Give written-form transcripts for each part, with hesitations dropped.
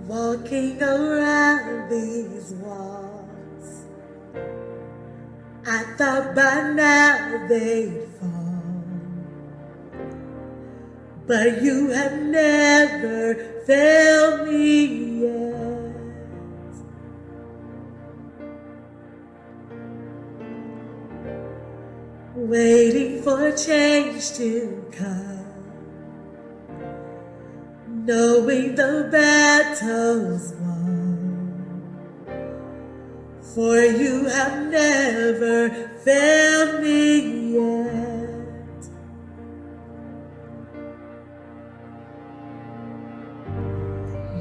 walking around these walls. I thought by now they'd fall, but you have never failed me yet. Waiting for change to come, knowing the battle's won, for you have never failed me yet.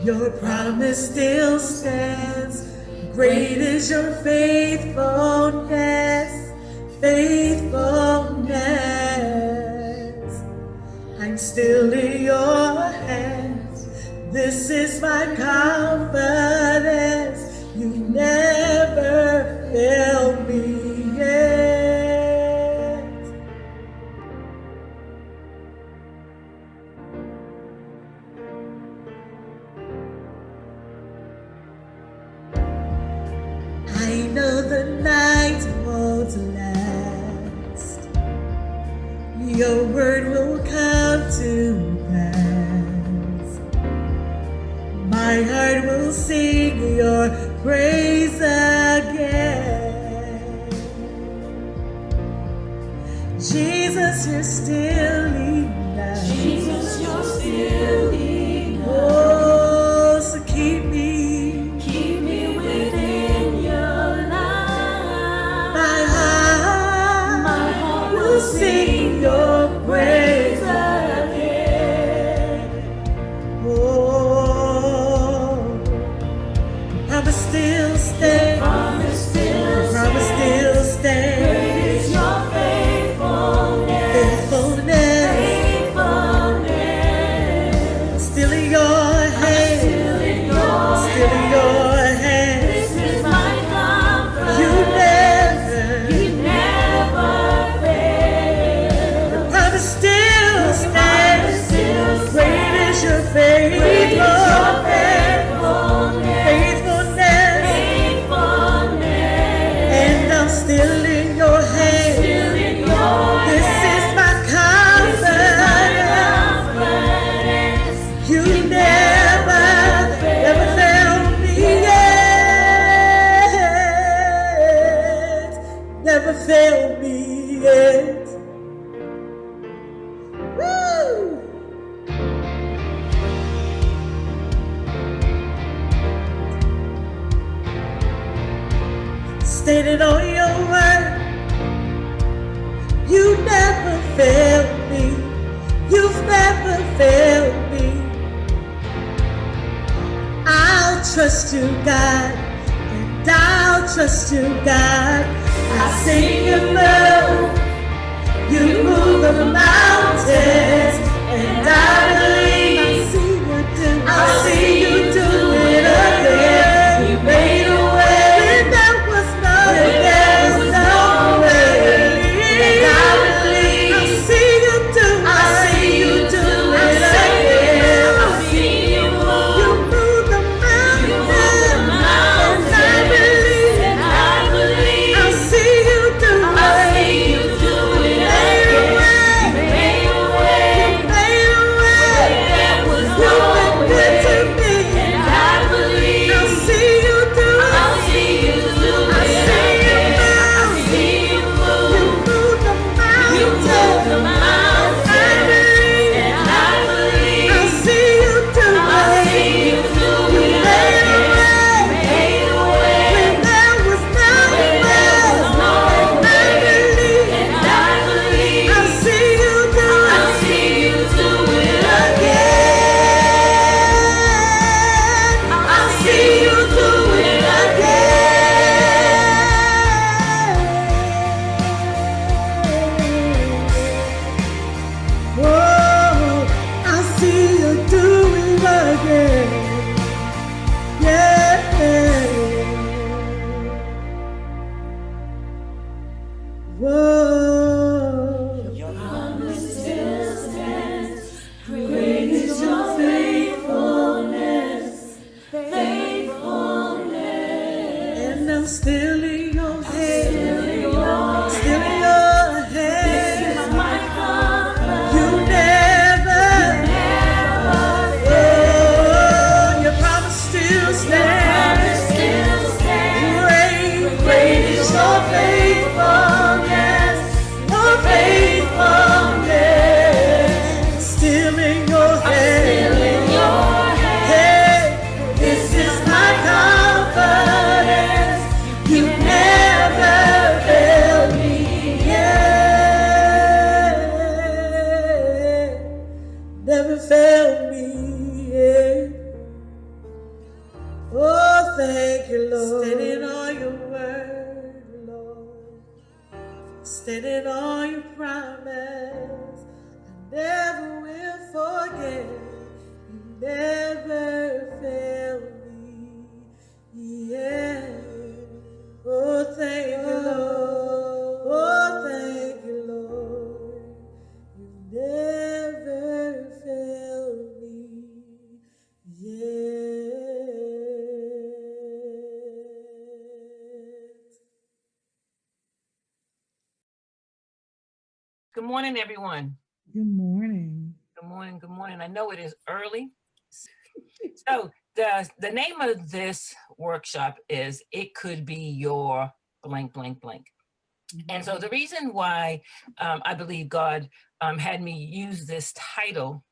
Your promise still stands, great is your faithfulness. Faithfulness, I'm still in your hands. This is my confidence. You never failed me yet. I know the night won't last. Your word will come to pass. My heart will sing your praise again. Jesus, you're still enough. Jesus, you're still enough. Oh, so keep me within your love. My heart will sing your praise again. Oh, promise still stands. Promise still stands. Great is your faithfulness. Still in your hands. Still in your hands. This is my comfort. You never fail. the promise still stands. Great is your faithfulness. And I'm still in your hands. This is my confidence. You never failed me yet. Never failed me yet. Woo! Stated on your word, you never failed me. You've never failed me. I'll trust you, God, and I'll trust you, God. I see you move, you move the mountains, and I believe I'll see you do it again. You made a way when there was no way. And I believe I'll see you do it again. I'll see you move. You move the mountains, and I believe I'll see you do it. You made a way. You made a way. standing on your promise. I never will forget. You never failed me. Yeah. Oh, thank you, Lord. Oh, thank you, Lord. You never failed me. Yet. Good morning, everyone. Good morning. Good morning. Good morning. I know it is early. So the name of this workshop is It Could Be Your blank, blank, blank. And so the reason why I believe God had me use this title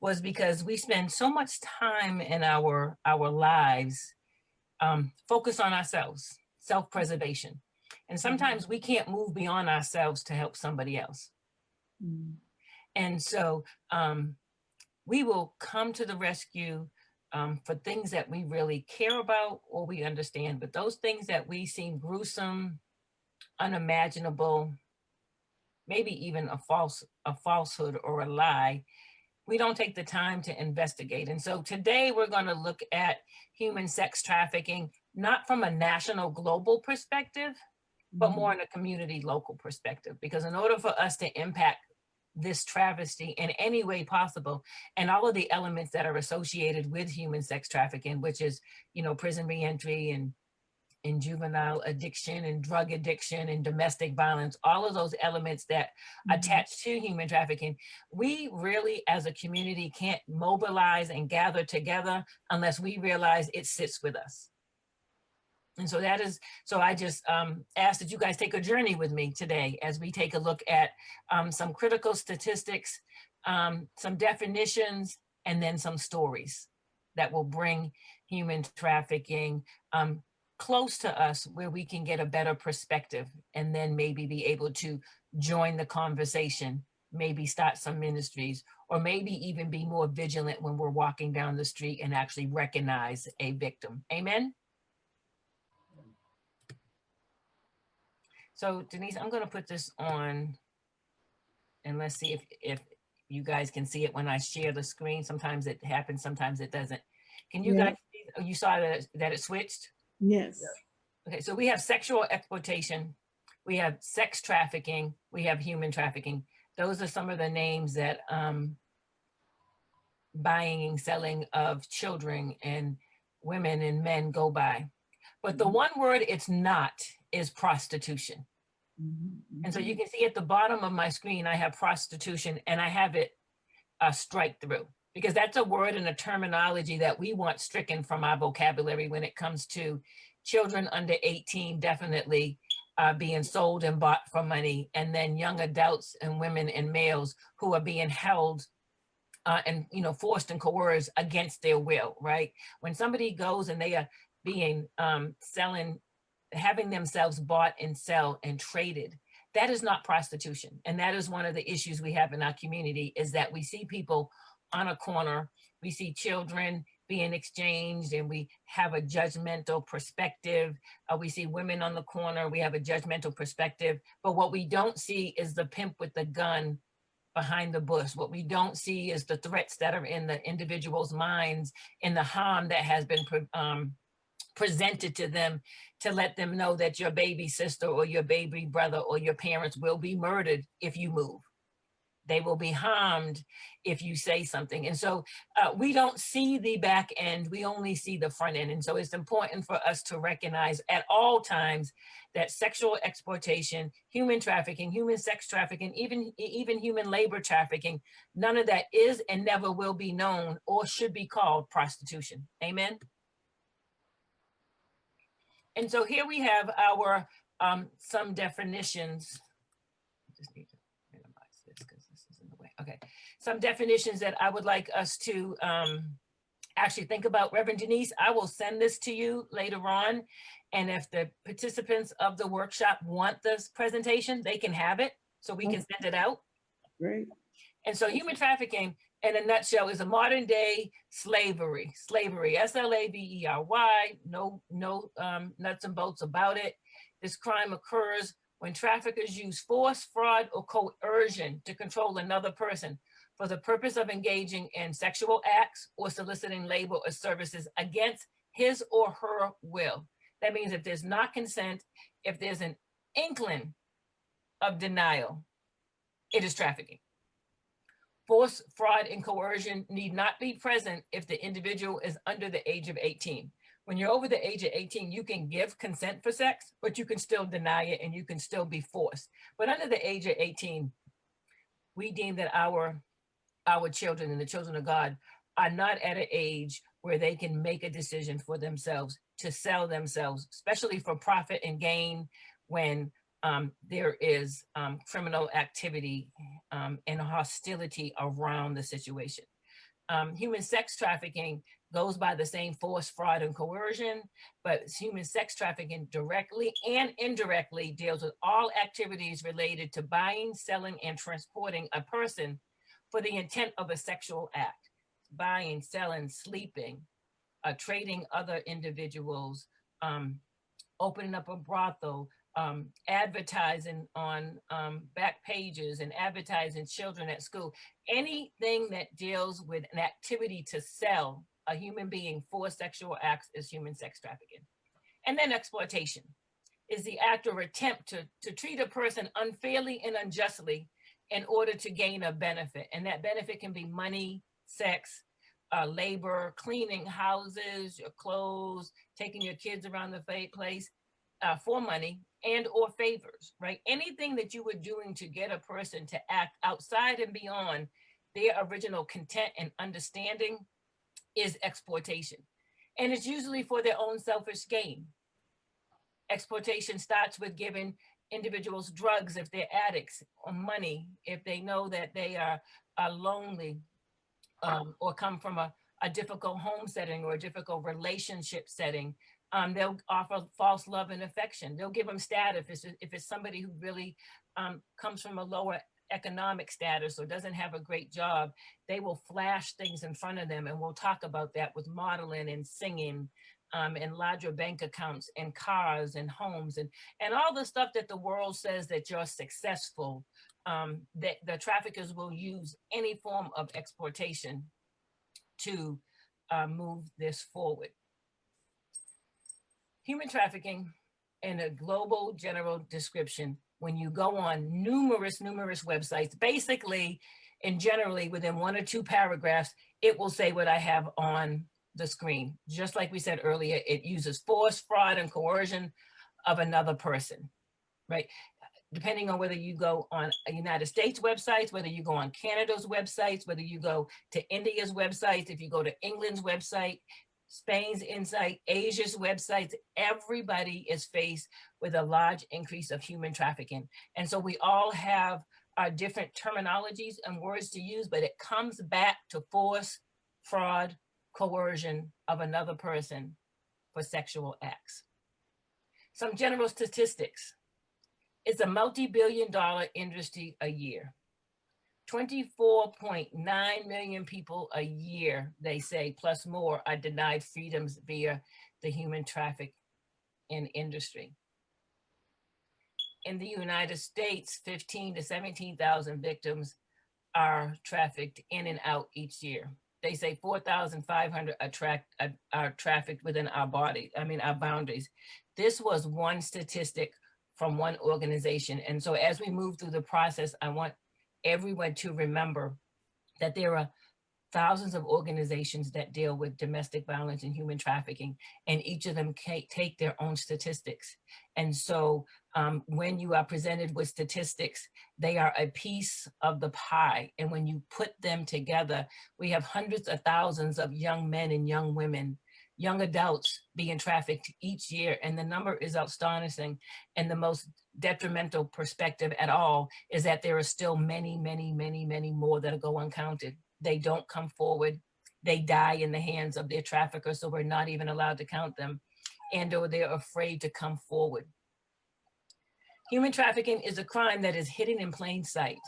was because we spend so much time in our lives focused on ourselves, self-preservation. And sometimes we can't move beyond ourselves to help somebody else. And so we will come to the rescue for things that we really care about or we understand, but those things that we seem gruesome, unimaginable, maybe even a falsehood or a lie, we don't take the time to investigate. And so today we're going to look at human sex trafficking, not from a national global perspective, but more in a community local perspective, because in order for us to impact this travesty in any way possible, and all of the elements that are associated with human sex trafficking, which is, you know, prison reentry and juvenile addiction and drug addiction and domestic violence, all of those elements that attach to human trafficking, we really as a community can't mobilize and gather together unless we realize it sits with us. And so that is, so I just ask that you guys take a journey with me today as we take a look at some critical statistics, some definitions, and then some stories that will bring human trafficking close to us where we can get a better perspective and then maybe be able to join the conversation, maybe start some ministries, or maybe even be more vigilant when we're walking down the street and actually recognize a victim. Amen. So Denise, I'm going to put this on and let's see if you guys can see it when I share the screen. Sometimes it happens, sometimes it doesn't. Can you guys see? Oh, you saw that it switched? Yes. Okay, so we have sexual exploitation, we have sex trafficking, we have human trafficking. Those are some of the names that buying and selling of children and women and men go by. But the one word it's not is prostitution. And so you can see at the bottom of my screen, I have prostitution and I have it strike through, because that's a word and a terminology that we want stricken from our vocabulary when it comes to children under 18, definitely being sold and bought for money, and then young adults and women and males who are being held and, you know, forced and coerced against their will, right? When somebody goes and they are being having themselves bought and sell and traded, that is not prostitution. And that is one of the issues we have in our community, is that we see people on a corner, we see children being exchanged, and we have a judgmental perspective. We see women on the corner, we have a judgmental perspective. But what we don't see is the pimp with the gun behind the bush. What we don't see is the threats that are in the individual's minds and the harm that has been presented to them to let them know that your baby sister or your baby brother or your parents will be murdered if you move. They will be harmed if you say something. And so we don't see the back end, we only see the front end. And so it's important for us to recognize at all times that sexual exploitation, human trafficking, human sex trafficking, even human labor trafficking, none of that is and never will be known or should be called prostitution. Amen. And so here we have our some definitions. I just need to minimize this because this is in the way. Okay, some definitions that I would like us to actually think about. Reverend Denise, I will send this to you later on. And if the participants of the workshop want this presentation, they can have it so we can send it out. Great. And so human trafficking, in a nutshell, is a modern day slavery, S-L-A-V-E-R-Y, no nuts and bolts about it. This crime occurs when traffickers use force, fraud, or coercion to control another person for the purpose of engaging in sexual acts or soliciting labor or services against his or her will. That means if there's not consent, if there's an inkling of denial, it is trafficking. Force, fraud, and coercion need not be present if the individual is under the age of 18. When you're over the age of 18, you can give consent for sex, but you can still deny it and you can still be forced. But under the age of 18, we deem that our children and the children of God are not at an age where they can make a decision for themselves to sell themselves, especially for profit and gain, when there is criminal activity and hostility around the situation. Human sex trafficking goes by the same force, fraud, and coercion, but human sex trafficking directly and indirectly deals with all activities related to buying, selling, and transporting a person for the intent of a sexual act. Buying, selling, sleeping, trading other individuals, opening up a brothel, advertising on back pages and advertising children at school. Anything that deals with an activity to sell a human being for sexual acts is human sex trafficking. And then exploitation is the act or attempt to treat a person unfairly and unjustly in order to gain a benefit. And that benefit can be money, sex, labor, cleaning houses, your clothes, taking your kids around the place for money and or favors, right? Anything that you were doing to get a person to act outside and beyond their original content and understanding is exploitation. And it's usually for their own selfish gain. Exploitation starts with giving individuals drugs if they're addicts, or money if they know that they are lonely or come from a difficult home setting or a difficult relationship setting. They'll offer false love and affection. They'll give them status if it's somebody who really comes from a lower economic status or doesn't have a great job. They will flash things in front of them, and we'll talk about that with modeling and singing and larger bank accounts and cars and homes and all the stuff that the world says that you're successful. That the traffickers will use any form of exploitation to move this forward. Human trafficking, in a global general description, when you go on numerous websites, basically and generally within 1 or 2 paragraphs, it will say what I have on the screen. Just like we said earlier, it uses force, fraud, and coercion of another person, right? Depending on whether you go on United States websites, whether you go on Canada's websites, whether you go to India's websites, if you go to England's website, Spain's insight, Asia's websites, everybody is faced with a large increase of human trafficking. And so we all have our different terminologies and words to use, but it comes back to force, fraud, coercion of another person for sexual acts. Some general statistics. It's a multi-billion-dollar industry a year. 24.9 million people a year, they say, plus more, are denied freedoms via the human trafficking industry. In the United States, 15 to 17,000 victims are trafficked in and out each year. They say 4,500 are trafficked within our boundaries. This was one statistic from one organization. And so as we move through the process, I want everyone to remember that there are thousands of organizations that deal with domestic violence and human trafficking, and each of them take their own statistics. And so when you are presented with statistics, they are a piece of the pie. And when you put them together, we have hundreds of thousands of young men and young women, young adults being trafficked each year. And the number is astonishing. And the most detrimental perspective at all is that there are still many, many, many, many more that go uncounted. They don't come forward. They die in the hands of their traffickers, so we're not even allowed to count them, and or they're afraid to come forward. Human trafficking is a crime that is hidden in plain sight.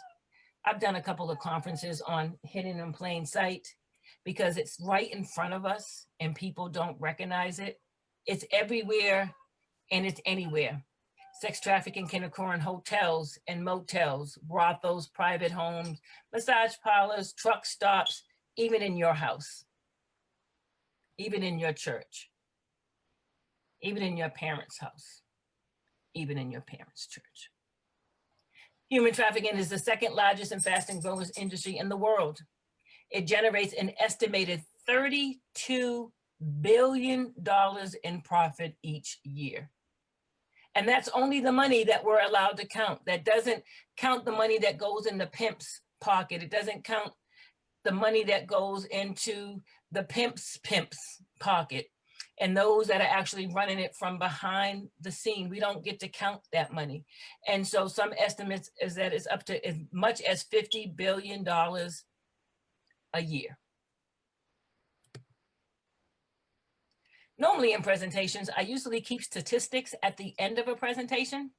I've done a couple of conferences on hidden in plain sight because it's right in front of us and people don't recognize it. It's everywhere and it's anywhere. Sex trafficking can occur in hotels and motels, brothels, private homes, massage parlors, truck stops, even in your house, even in your church, even in your parents' house, even in your parents' church. Human trafficking is the second largest and fastest growing industry in the world. It generates an estimated $32 billion in profit each year. And that's only the money that we're allowed to count. That doesn't count the money that goes in the pimp's pocket. It doesn't count the money that goes into the pimp's pocket and those that are actually running it from behind the scene. We don't get to count that money. And so some estimates is that it's up to as much as $50 billion a year. Normally in presentations, I usually keep statistics at the end of a presentation.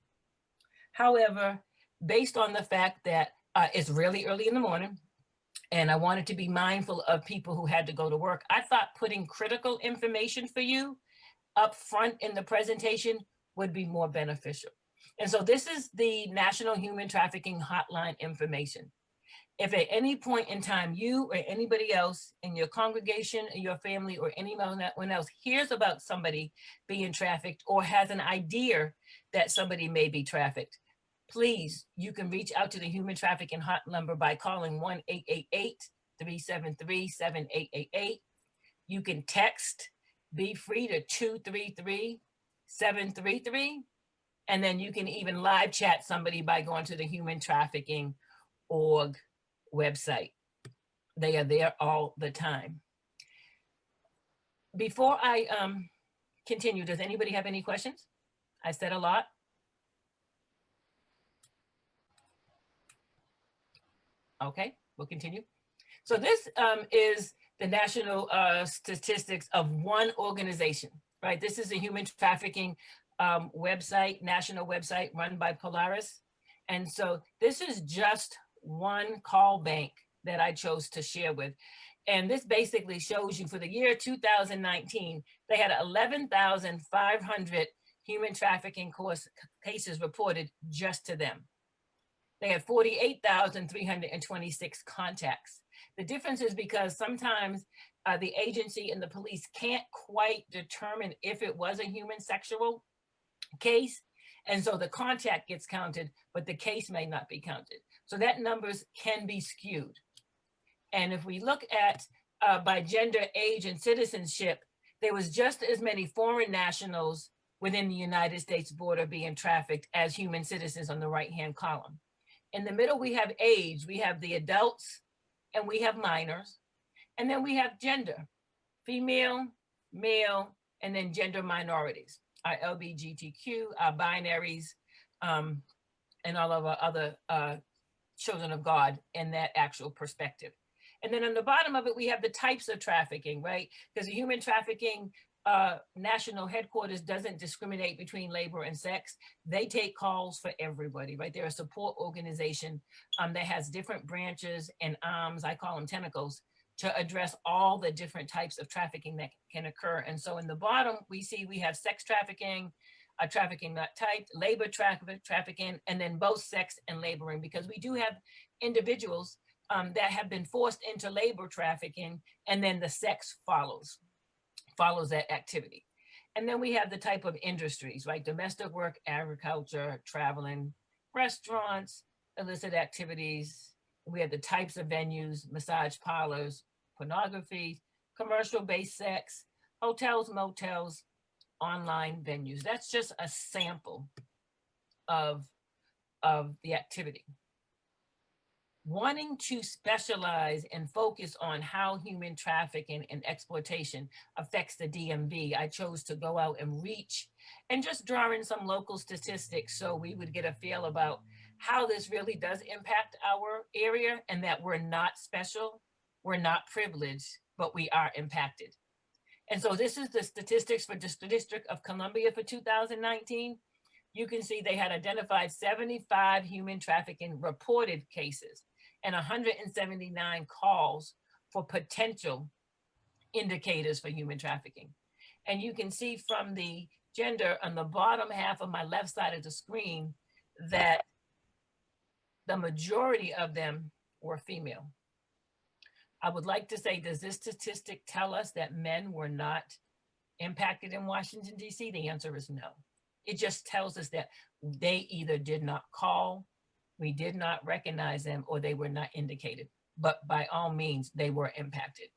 However, based on the fact that it's really early in the morning and I wanted to be mindful of people who had to go to work, I thought putting critical information for you up front in the presentation would be more beneficial. And so this is the National Human Trafficking Hotline information. If at any point in time you or anybody else in your congregation, your family, or anyone else hears about somebody being trafficked or has an idea that somebody may be trafficked, please, you can reach out to the Human Trafficking Hotline number by calling 1-888-373-7888. You can text Be Free to 233-733, and then you can even live chat somebody by going to the Human Trafficking org website. They are there all the time. Before I continue, does anybody have any questions? I said a lot. Okay, we'll continue. So this is the national statistics of one organization, right? This is a human trafficking website, national website run by Polaris. And so this is just one call bank that I chose to share with. And this basically shows you for the year 2019, they had 11,500 human trafficking cases reported just to them. They had 48,326 contacts. The difference is because sometimes the agency and the police can't quite determine if it was a human sexual case. And so the contact gets counted, but the case may not be counted. So that numbers can be skewed. And if we look at by gender, age, and citizenship, there was just as many foreign nationals within the United States border being trafficked as human citizens on the right-hand column. In the middle, we have age, we have the adults, and we have minors. And then we have gender, female, male, and then gender minorities, our LGBTQ, our binaries, and all of our other children of God in that actual perspective. And then on the bottom of it, we have the types of trafficking, right? Because the human trafficking national headquarters doesn't discriminate between labor and sex. They take calls for everybody, right? They're a support organization that has different branches and arms, I call them tentacles, to address all the different types of trafficking that can occur. And so in the bottom, we see we have sex trafficking, trafficking not typed, labor trafficking, and then both sex and laboring, because we do have individuals that have been forced into labor trafficking, and then the sex follows that activity. And then we have the type of industries, right? Domestic work, agriculture, traveling, restaurants, illicit activities. We have the types of venues, massage parlors, pornography, commercial-based sex, hotels, motels, online venues. That's just a sample of the activity. Wanting to specialize and focus on how human trafficking and exploitation affects the DMV, I chose to go out and reach and just draw in some local statistics so we would get a feel about how this really does impact our area, and that we're not special, we're not privileged, but we are impacted. And so this is the statistics for the District of Columbia for 2019. You can see they had identified 75 human trafficking reported cases and 179 calls for potential indicators for human trafficking. And you can see from the gender on the bottom half of my left side of the screen that the majority of them were female. I would like to say, does this statistic tell us that men were not impacted in Washington, D.C.? The answer is no. It just tells us that they either did not call, we did not recognize them, or they were not indicated. But by all means, they were impacted.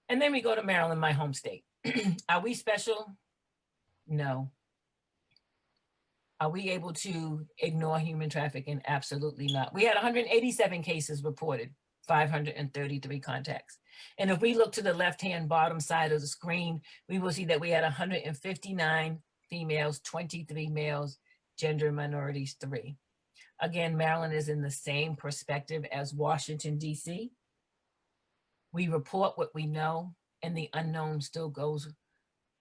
And then we go to Maryland, my home state. Are we special? No. Are we able to ignore human trafficking? Absolutely not. We had 187 cases reported, 533 contacts. And if we look to the left-hand bottom side of the screen, we will see that we had 159 females, 23 males, gender minorities, 3. Again, Maryland is in the same perspective as Washington, D.C. We report what we know, and the unknown still goes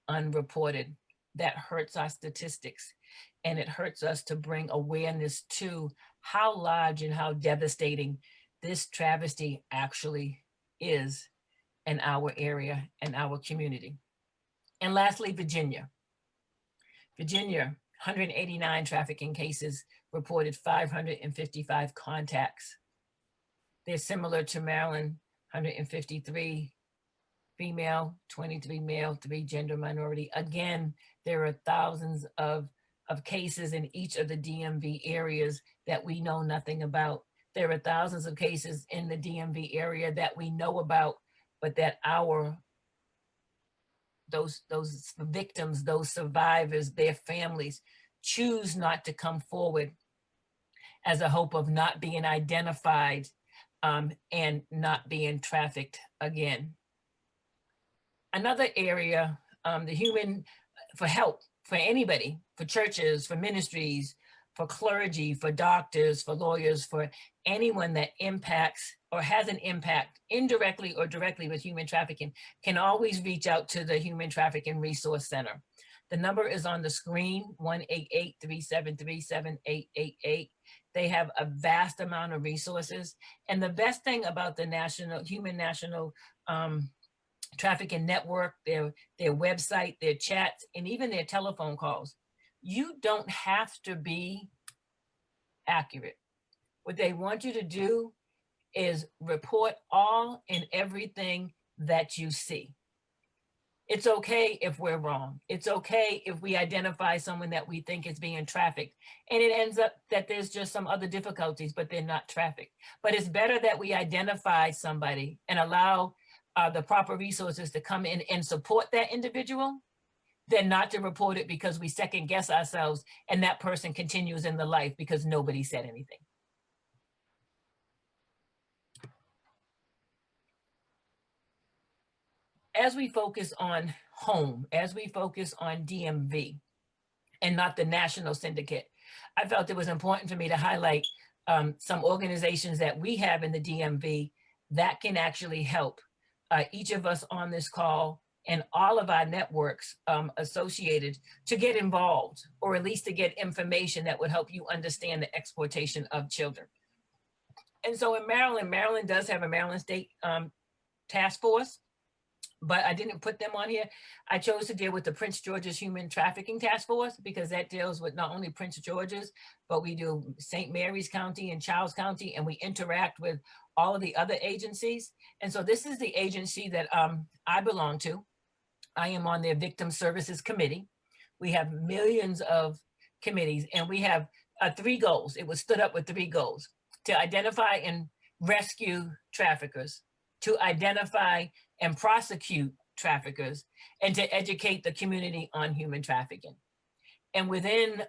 unreported. That hurts our statistics, and it hurts us to bring awareness to how large and how devastating this travesty actually is in our area and our community. And lastly, Virginia. Virginia, 189 trafficking cases, reported 555 contacts. They're similar to Maryland, 153 female, 23 male, 3 gender minority. Again, there are thousands of cases in each of the DMV areas that we know nothing about. There are thousands of cases in the DMV area that we know about, but that those victims, those survivors, their families choose not to come forward as a hope of not being identified and not being trafficked again. Another area, the human, for help, for anybody, for churches, for ministries, for clergy, for doctors, for lawyers, for anyone that impacts or has an impact indirectly or directly with human trafficking, can always reach out to the Human Trafficking Resource Center. The number is on the screen, 1-888-373-7888. They have a vast amount of resources. And the best thing about the Human National Trafficking Network, their website, their chats, and even their telephone calls, you don't have to be accurate. What they want you to do is report all and everything that you see. It's okay if we're wrong. It's okay if we identify someone that we think is being trafficked and it ends up that there's just some other difficulties, but they're not trafficked. But it's better that we identify somebody and allow the proper resources to come in and support that individual than not to report it because we second guess ourselves and that person continues in the life because nobody said anything. As we focus on home, as we focus on DMV and not the national syndicate, I felt it was important for me to highlight some organizations that we have in the DMV that can actually help each of us on this call and all of our networks associated to get involved, or at least to get information that would help you understand the exploitation of children. And so in Maryland, Maryland does have a Maryland State Task Force, but I didn't put them on here. I chose to deal with the Prince George's Human Trafficking Task Force because that deals with not only Prince George's, but we do St. Mary's County and Charles County, and we interact with all of the other agencies. And so this is the agency that I belong to. I am on their Victim Services Committee. We have millions of committees and we have 3 goals. It was stood up with 3 goals: to identify and rescue traffickers, to identify and prosecute traffickers, and to educate the community on human trafficking. And within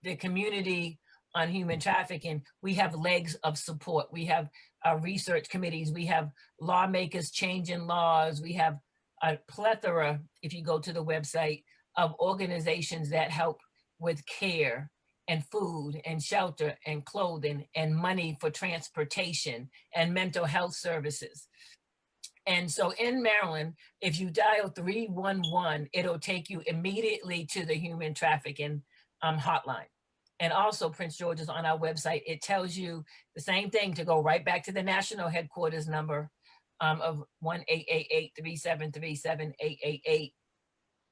the community on human trafficking, we have legs of support. We have research committees, we have lawmakers changing laws, we have a plethora, if you go to the website, of organizations that help with care and food and shelter and clothing and money for transportation and mental health services. And so in Maryland, if you dial 311, it'll take you immediately to the human trafficking hotline. And also Prince George's on our website, it tells you the same thing, to go right back to the national headquarters number of 1-888-373-7888.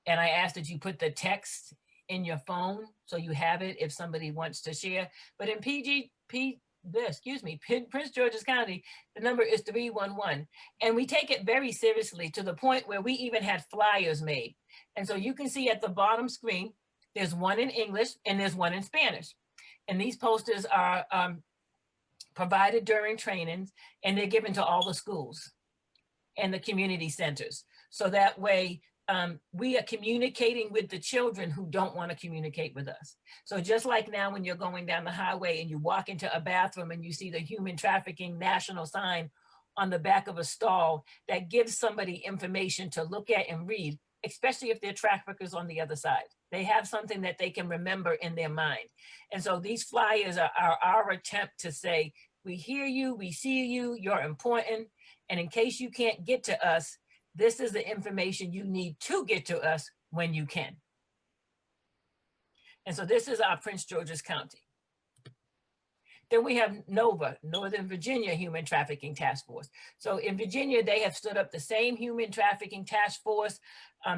And I ask that you put the text in your phone so you have it if somebody wants to share. But in Prince George's County, the number is 311. And we take it very seriously to the point where we even had flyers made. And so you can see at the bottom screen, there's one in English and there's one in Spanish. And these posters are provided during trainings, and they're given to all the schools and the community centers. So that way, we are communicating with the children who don't want to communicate with us. So just like now when you're going down the highway and you walk into a bathroom and you see the human trafficking national sign on the back of a stall, that gives somebody information to look at and read, especially if they're traffickers on the other side. They have something that they can remember in their mind. And so these flyers are our attempt to say, we hear you, we see you, you're important. And in case you can't get to us, this is the information you need to get to us when you can. And so this is our Prince George's County. Then we have NOVA, Northern Virginia Human Trafficking Task Force. So in Virginia, they have stood up the same human trafficking task force.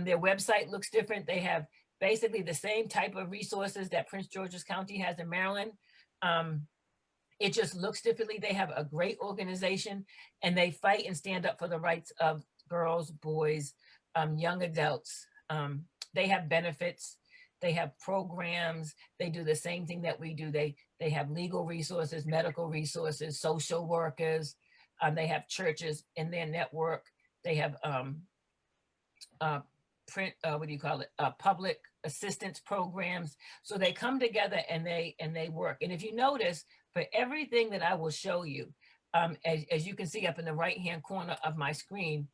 Their website looks different. They have basically the same type of resources that Prince George's County has in Maryland. It just looks differently. They have a great organization, and they fight and stand up for the rights of girls, boys, young adults. They have benefits, they have programs, they do the same thing that we do. They have legal resources, medical resources, social workers, they have churches in their network, they have public assistance programs. So they come together and they work. And if you notice, for everything that I will show you, as you can see up in the right-hand corner of my screen,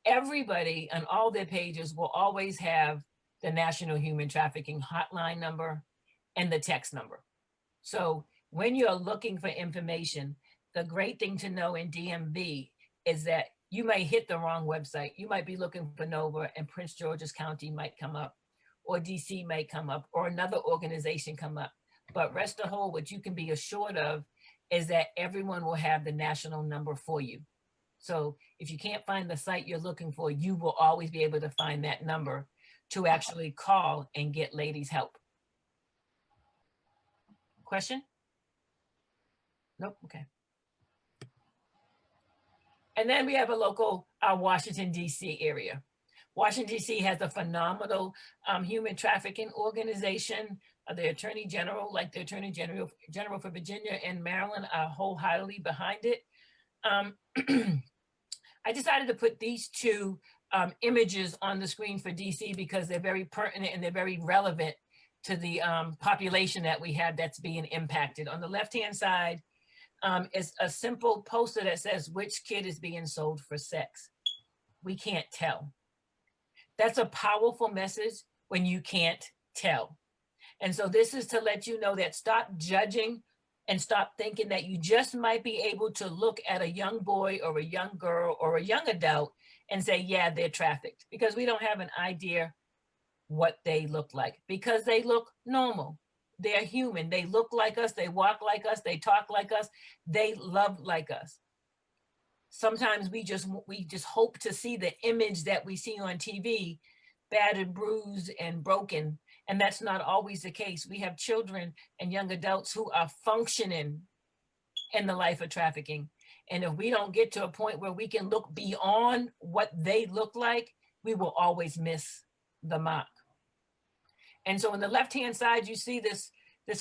everybody on all their pages will always have the National Human Trafficking Hotline number and the text number. So when you're looking for information, the great thing to know in DMV is that you may hit the wrong website. You might be looking for NOVA and Prince George's County might come up, or DC might come up, or another organization come up. But rest assured, what you can be assured of is that everyone will have the national number for you. So if you can't find the site you're looking for, you will always be able to find that number to actually call and get ladies help. Question? Nope, okay. And then we have a local Washington, DC area. Washington, DC has a phenomenal human trafficking organization. The Attorney General, like the Attorney General for Virginia and Maryland, are wholeheartedly behind it. I decided to put these two images on the screen for DC because they're very pertinent and they're very relevant to the population that we have that's being impacted. On the left-hand side is a simple poster that says, which kid is being sold for sex? We can't tell. That's a powerful message when you can't tell. And so this is to let you know that stop judging and stop thinking that you just might be able to look at a young boy or a young girl or a young adult and say, yeah, they're trafficked, because we don't have an idea what they look like, because they look normal. They're human. They look like us. They walk like us. They talk like us. They love like us. Sometimes we just hope to see the image that we see on TV, battered, bruised, and broken. And that's not always the case. We have children and young adults who are functioning in the life of trafficking. And if we don't get to a point where we can look beyond what they look like, we will always miss the mark. And so on the left-hand side, you see this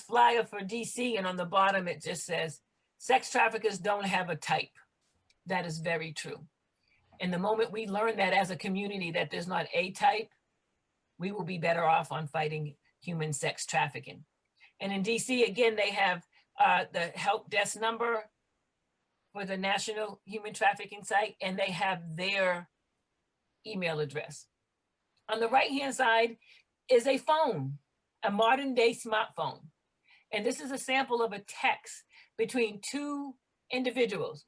flyer for DC, and on the bottom, it just says, sex traffickers don't have a type. That is very true. And the moment we learn that as a community, that there's not a type, we will be better off on fighting human sex trafficking. And in DC, again, they have the help desk number for the National Human Trafficking site, and they have their email address. On the right-hand side is a phone, a modern day smartphone. And this is a sample of a text between two individuals.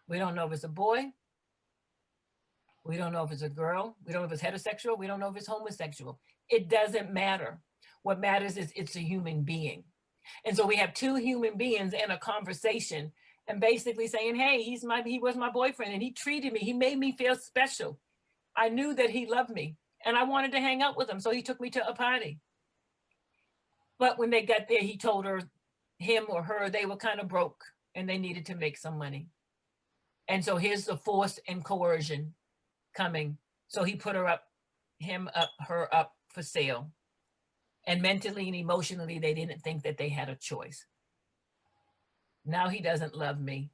We don't know if it's a boy. We don't know if it's a girl. We don't know if it's heterosexual. We don't know if it's homosexual. It doesn't matter. What matters is it's a human being. And so we have two human beings in a conversation, and basically saying, hey, he was my boyfriend and he treated me, he made me feel special. I knew that he loved me and I wanted to hang out with him. So he took me to a party. But when they got there, he told him or her, they were kind of broke and they needed to make some money. And so here's the force and coercion coming. So he put her up for sale. And mentally and emotionally, they didn't think that they had a choice. Now he doesn't love me.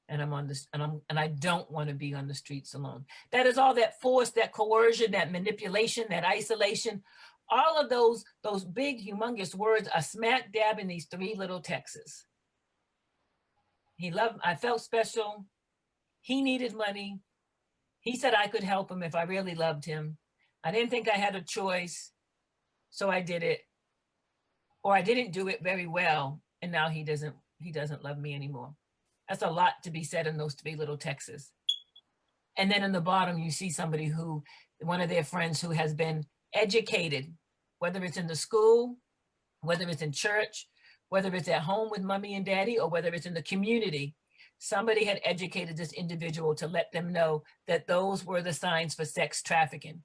And I don't want to be on the streets alone. That is all that force, that coercion, that manipulation, that isolation. All of those big, humongous words are smack dab in these 3 little texts. I felt special. He needed money. He said I could help him if I really loved him. I didn't think I had a choice, so I did it. Or I didn't do it very well, and now he doesn't love me anymore. That's a lot to be said in those 3 little texts. And then in the bottom, you see somebody one of their friends who has been educated, whether it's in the school, whether it's in church, whether it's at home with mommy and daddy, or whether it's in the community. Somebody had educated this individual to let them know that those were the signs for sex trafficking.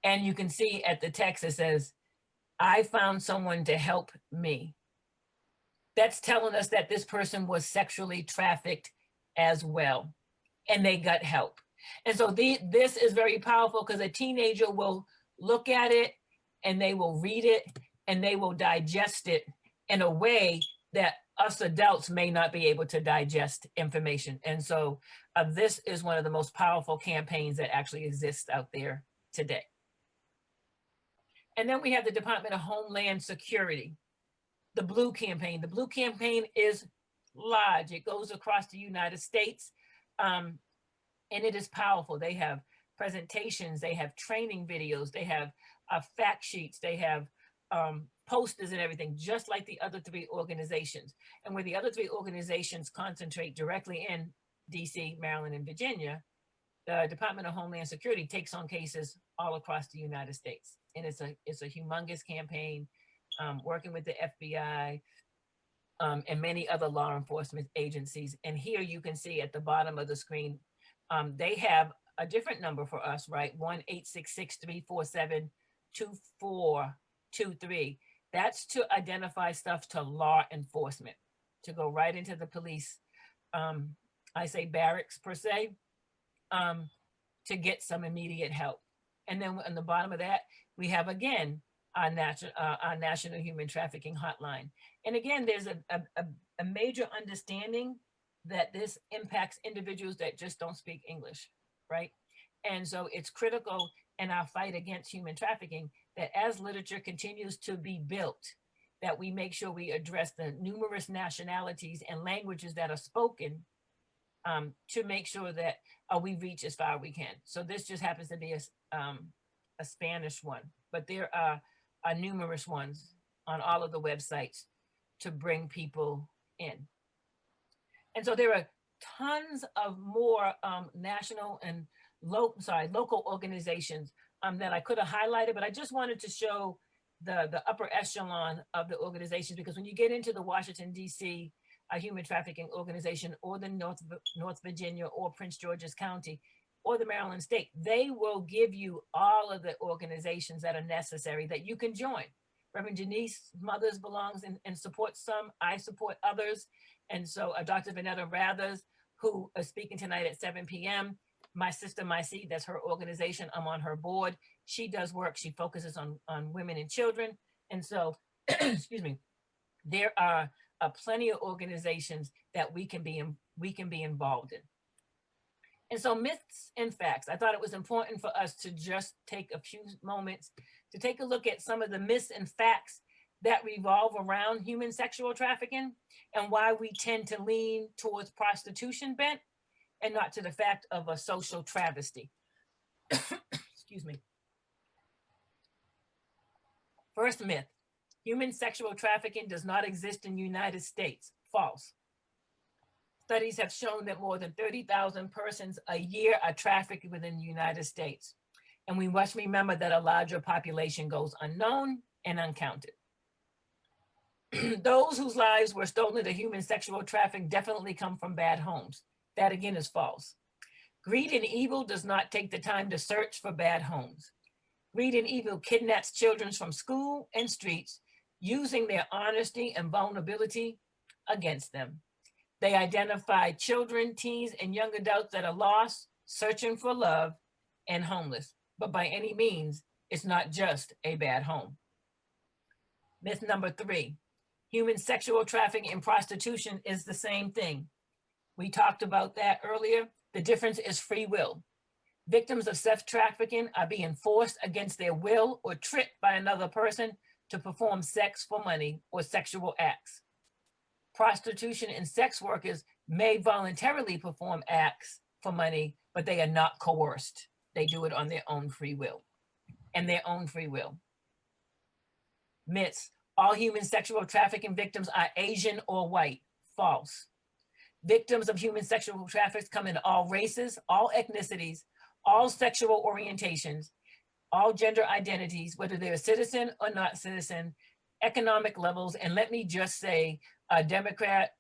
And you can see at the text, it says, I found someone to help me. That's telling us that this person was sexually trafficked as well, and they got help. And so this is very powerful because a teenager will look at it and they will read it and they will digest it in a way that us adults may not be able to digest information. And so this is one of the most powerful campaigns that actually exists out there today. And then we have the Department of Homeland Security, the Blue Campaign. The Blue Campaign is large. It goes across the United States, and it is powerful. They have presentations, they have training videos, they have fact sheets, they have posters and everything, just like the other 3 organizations. And where the other 3 organizations concentrate directly in DC, Maryland, and Virginia, the Department of Homeland Security takes on cases all across the United States. And it's a humongous campaign, working with the FBI and many other law enforcement agencies. And here you can see at the bottom of the screen, they have a different number for us, right? 1-866-347-2423. That's to identify stuff to law enforcement, to go right into the police, I say barracks per se, to get some immediate help. And then on the bottom of that, we have again our National Human Trafficking Hotline. And again, there's a major understanding that this impacts individuals that just don't speak English, right? And so it's critical in our fight against human trafficking that as literature continues to be built, that we make sure we address the numerous nationalities and languages that are spoken to make sure that we reach as far as we can. So this just happens to be a Spanish one, but there are numerous ones on all of the websites to bring people in. And so there are tons of more national and local organizations that I could have highlighted, but I just wanted to show the upper echelon of the organizations, because when you get into the Washington, D.C. Human Trafficking Organization, or the North Virginia or Prince George's County, or the Maryland State, they will give you all of the organizations that are necessary that you can join. Reverend Denise Strothers belongs and supports some. I support others. And so Dr. Vanetta Rathers, who is speaking tonight at 7 p.m., My Sister, My Seed, that's her organization. I'm on her board. She does work. She focuses on women and children. And so, excuse me, there are plenty of organizations that we can be involved in. And so myths and facts, I thought it was important for us to just take a few moments to take a look at some of the myths and facts that revolve around human sexual trafficking and why we tend to lean towards prostitution bent and not to the fact of a social travesty. Excuse me. First myth, human sexual trafficking does not exist in the United States. False. Studies have shown that more than 30,000 persons a year are trafficked within the United States. And we must remember that a larger population goes unknown and uncounted. Those whose lives were stolen to human sexual traffic definitely come from bad homes. That again is false. Greed and evil does not take the time to search for bad homes. Greed and evil kidnaps children from school and streets, using their honesty and vulnerability against them. They identify children, teens, and young adults that are lost, searching for love, and homeless. But by any means, it's not just a bad home. Myth number 3, human sexual trafficking and prostitution is the same thing. We talked about that earlier. The difference is free will. Victims of sex trafficking are being forced against their will or tricked by another person to perform sex for money or sexual acts. Prostitution and sex workers may voluntarily perform acts for money, but they are not coerced. They do it on their own free will and their own free will. Myths: all human sexual trafficking victims are Asian or white. False. Victims of human sexual trafficking come in all races, all ethnicities, all sexual orientations, all gender identities, whether they're a citizen or not citizen, economic levels, and let me just say, a Democrat,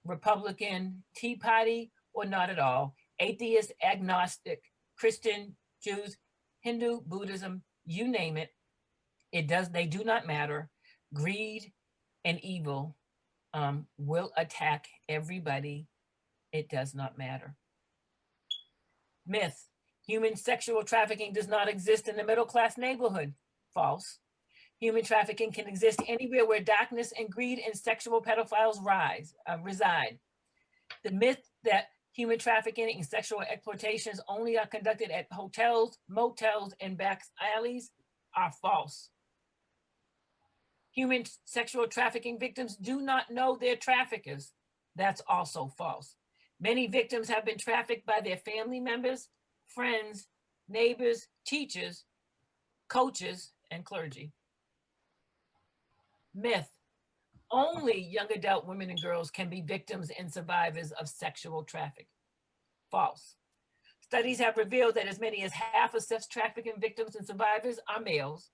Republican, Tea Party, or not at all, atheist, agnostic, Christian, Jews, Hindu, Buddhism, you name it, they do not matter. Greed and evil will attack everybody. It does not matter. Myth: human sexual trafficking does not exist in the middle-class neighborhood. False. Human trafficking can exist anywhere where darkness and greed and sexual pedophiles reside. The myth that human trafficking and sexual exploitations only are conducted at hotels, motels, and back alleys are false. Human sexual trafficking victims do not know their traffickers. That's also false. Many victims have been trafficked by their family members, friends, neighbors, teachers, coaches, and clergy. Myth: only young adult women and girls can be victims and survivors of sexual trafficking. False. Studies have revealed that as many as half of sex trafficking victims and survivors are males.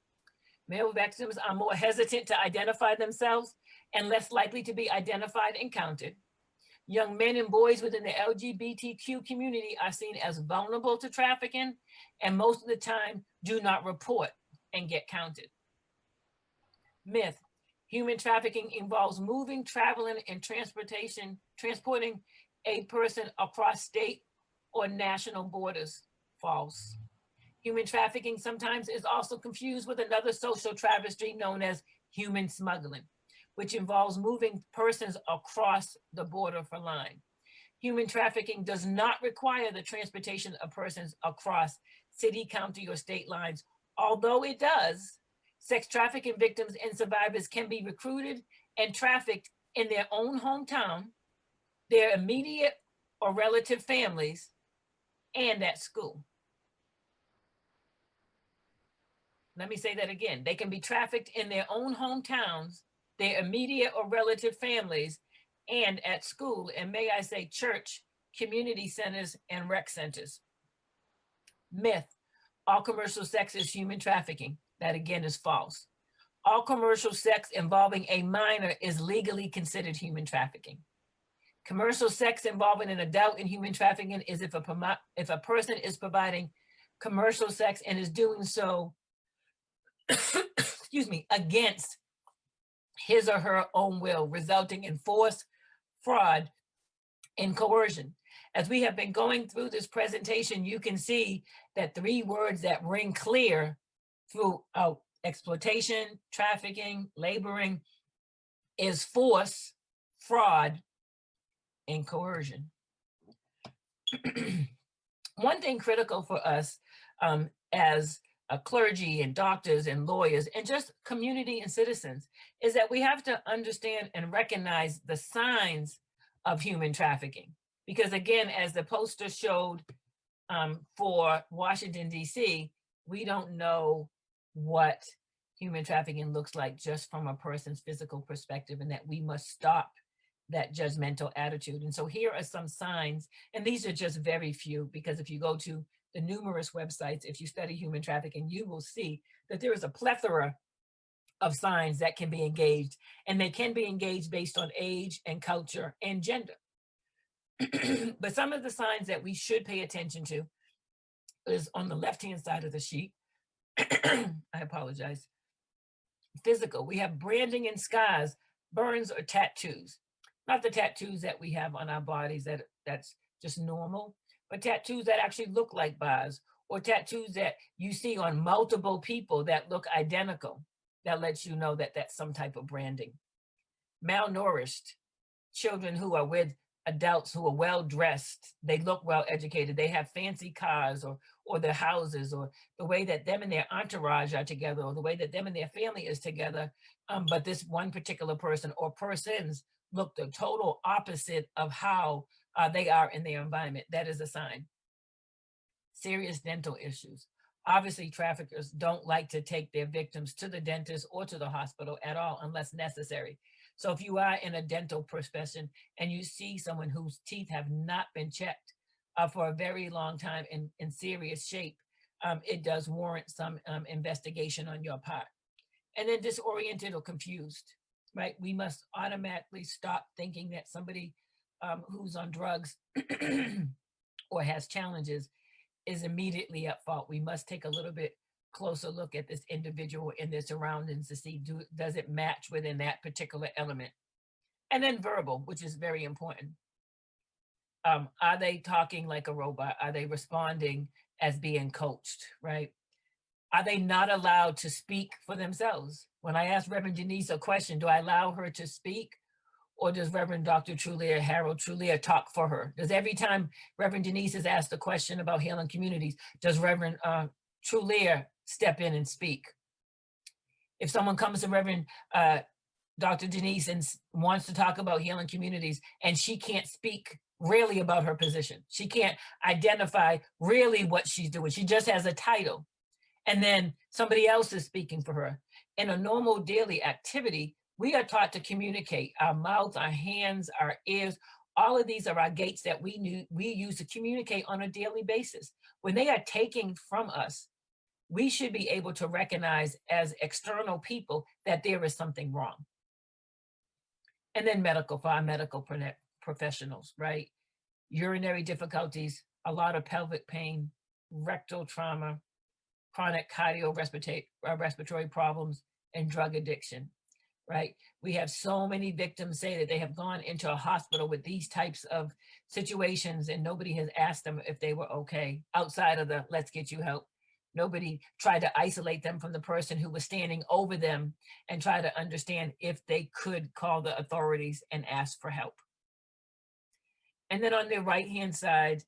Male victims are more hesitant to identify themselves and less likely to be identified and counted. Young men and boys within the LGBTQ community are seen as vulnerable to trafficking and most of the time do not report and get counted. Myth: human trafficking involves moving, traveling, and transporting a person across state or national borders. False. Human trafficking sometimes is also confused with another social travesty known as human smuggling, which involves moving persons across the border for line. Human trafficking does not require the transportation of persons across city, county, or state lines. Although it does, sex trafficking victims and survivors can be recruited and trafficked in their own hometown, their immediate or relative families, and at school. Let me say that again. They can be trafficked in their own hometowns, their immediate or relative families, and at school, and may I say church, community centers, and rec centers. Myth: all commercial sex is human trafficking. That again is false. All commercial sex involving a minor is legally considered human trafficking. Commercial sex involving an adult in human trafficking is if a person is providing commercial sex and is doing so excuse me, against his or her own will, resulting in force, fraud, and coercion. As we have been going through this presentation, you can see that 3 words that ring clear throughout exploitation, trafficking, laboring is force, fraud, and coercion. One thing critical for us as clergy and doctors and lawyers and just community and citizens is that we have to understand and recognize the signs of human trafficking. Because again, as the poster showed for Washington, D.C., we don't know what human trafficking looks like just from a person's physical perspective, and that we must stop that judgmental attitude. And so here are some signs, and these are just very few, because if you go to the numerous websites, if you study human trafficking, you will see that there is a plethora of signs that can be engaged, and they can be engaged based on age and culture and gender. But some of the signs that we should pay attention to is on the left-hand side of the sheet. I apologize. Physical, we have branding and scars, burns or tattoos. Not the tattoos that we have on our bodies that's just normal, but tattoos that actually look like bars, or tattoos that you see on multiple people that look identical. That lets you know that that's some type of branding. Malnourished, children who are with adults who are well dressed, they look well educated, they have fancy cars or their houses, or the way that them and their entourage are together, or the way that them and their family is together, but this one particular person or persons look the total opposite of how they are in their environment. That is a sign. Serious dental issues. Obviously, traffickers don't like to take their victims to the dentist or to the hospital at all unless necessary. So if you are in a dental profession and you see someone whose teeth have not been checked for a very long time in serious shape, it does warrant some investigation on your part. And then disoriented or confused, right? We must automatically stop thinking that somebody who's on drugs or has challenges is immediately at fault. We must take a little bit closer look at this individual and their surroundings to see, does it match within that particular element? And then verbal, which is very important. Are they talking like a robot? Are they responding as being coached, right? Are they not allowed to speak for themselves? When I ask Reverend Denise a question, do I allow her to speak? Or does Reverend Dr. Trulia, Harold Trulia talk for her? Does every time Reverend Denise is asked a question about healing communities, does Reverend Trulia step in and speak? If someone comes to Reverend Dr. Denise and wants to talk about healing communities and she can't speak really about her position, she can't identify really what she's doing, she just has a title, and then somebody else is speaking for her. In a normal daily activity, we are taught to communicate. Our mouths, our hands, our ears, all of these are our gates that we use to communicate on a daily basis. When they are taking from us, we should be able to recognize as external people that there is something wrong. And then medical, for our medical professionals, right? Urinary difficulties, a lot of pelvic pain, rectal trauma, chronic cardiorespiratory problems, and drug addiction, right? We have so many victims say that they have gone into a hospital with these types of situations and nobody has asked them if they were okay, outside of the let's get you help. Nobody tried to isolate them from the person who was standing over them and try to understand if they could call the authorities and ask for help. And then on the right-hand side,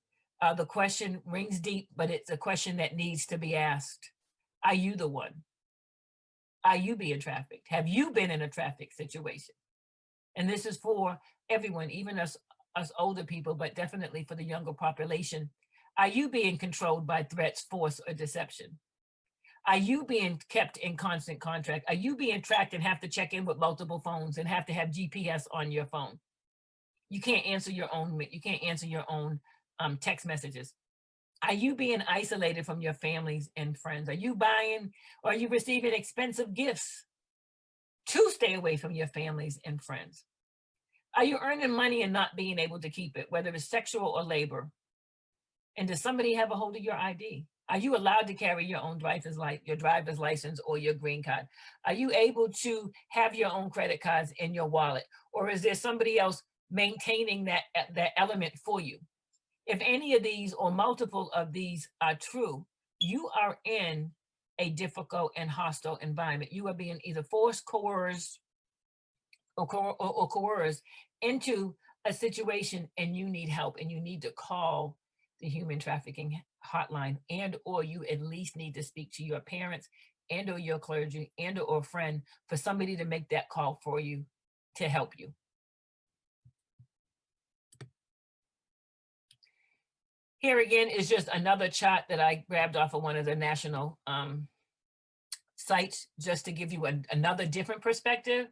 the question rings deep, but it's a question that needs to be asked. Are you the one? Are you being trafficked? Have you been in a traffic situation? And this is for everyone, even us older people, but definitely for the younger population. Are you being controlled by threats, force, or deception? Are you being kept in constant contact? Are you being tracked and have to check in with multiple phones and have to have GPS on your phone? You can't answer your own text messages. Are you being isolated from your families and friends? Are you buying or are you receiving expensive gifts to stay away from your families and friends? Are you earning money and not being able to keep it, whether it's sexual or labor? And does somebody have a hold of your ID? Are you allowed to carry your own driver's license or your green card? Are you able to have your own credit cards in your wallet? Or is there somebody else maintaining that element for you? If any of these or multiple of these are true, you are in a difficult and hostile environment. You are being either forced, coerced, or coerced into a situation and you need help and you need to call the human trafficking hotline, and or you at least need to speak to your parents and or your clergy and or a friend for somebody to make that call for you to help you. Here again is just another chart that I grabbed off of one of the national sites just to give you another different perspective,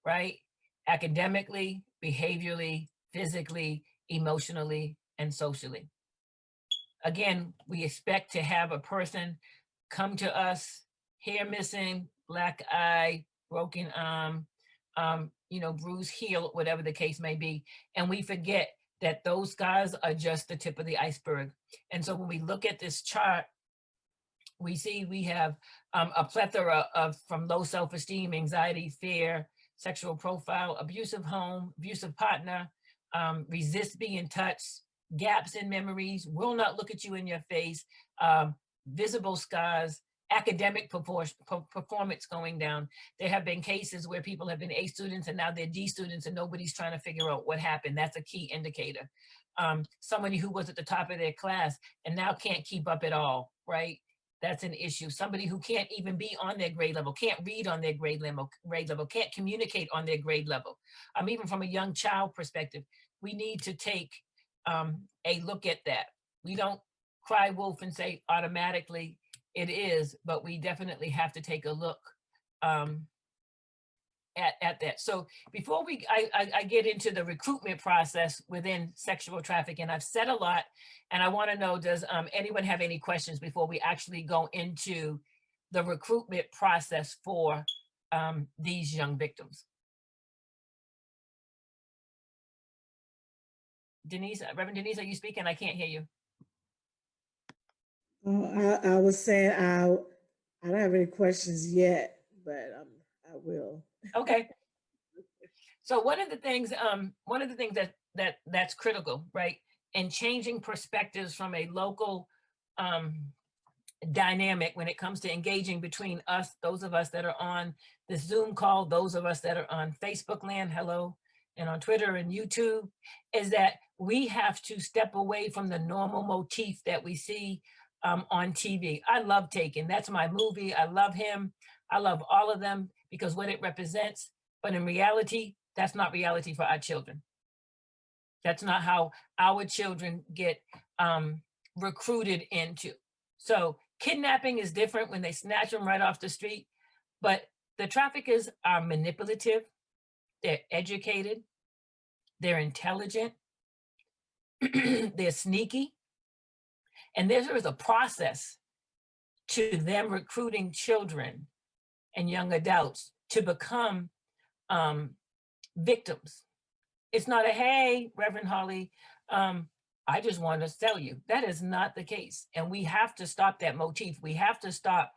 right? Academically, behaviorally, physically, emotionally, and socially. Again, we expect to have a person come to us, hair missing, black eye, broken arm, bruised heel, whatever the case may be. And we forget that those scars are just the tip of the iceberg. And so when we look at this chart, we see we have a plethora of from low self-esteem, anxiety, fear, sexual profile, abusive home, abusive partner, resist being touched, gaps in memories, will not look at you in your face, visible scars, academic performance going down. There have been cases where people have been A students and now they're D students and nobody's trying to figure out what happened. That's a key indicator. Somebody who was at the top of their class and now can't keep up at all, right? That's an issue. Somebody who can't even be on their grade level, can't read on their grade level, can't communicate on their grade level. Even from a young child perspective, we need to take a look at that. We don't cry wolf and say automatically it is, but we definitely have to take a look at that. So before I get into the recruitment process within sexual trafficking, I've said a lot, and I want to know, does anyone have any questions before we actually go into the recruitment process for these young victims? Denise, Reverend Denise, are you speaking? I can't hear you. I was saying I don't have any questions yet, but I will. Okay. So one of the things that's critical, right, and changing perspectives from a local dynamic when it comes to engaging between us, those of us that are on the Zoom call, those of us that are on Facebook land, hello, and on Twitter and YouTube, is that we have to step away from the normal motif that we see on TV. I love Taken. That's my movie. I love him. I love all of them because what it represents. But in reality, that's not reality for our children. That's not how our children get recruited into. So kidnapping is different when they snatch them right off the street. But the traffickers are manipulative. They're educated. They're intelligent. They're sneaky. And there is a process to them recruiting children and young adults to become victims. It's not a, hey, Reverend Hollie, I just want to sell you. That is not the case. And we have to stop that motif. We have to stop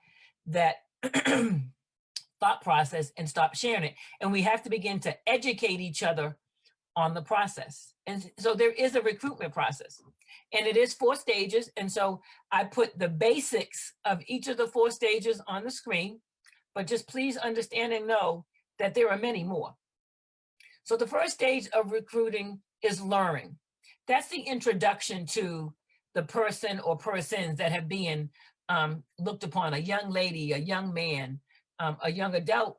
that thought process and stop sharing it. And we have to begin to educate each other on the process. And so there is a recruitment process. And it is 4 stages. And so I put the basics of each of the 4 stages on the screen, but just please understand and know that there are many more. So the first stage of recruiting is luring. That's the introduction to the person or persons that have been looked upon, a young lady, a young man, a young adult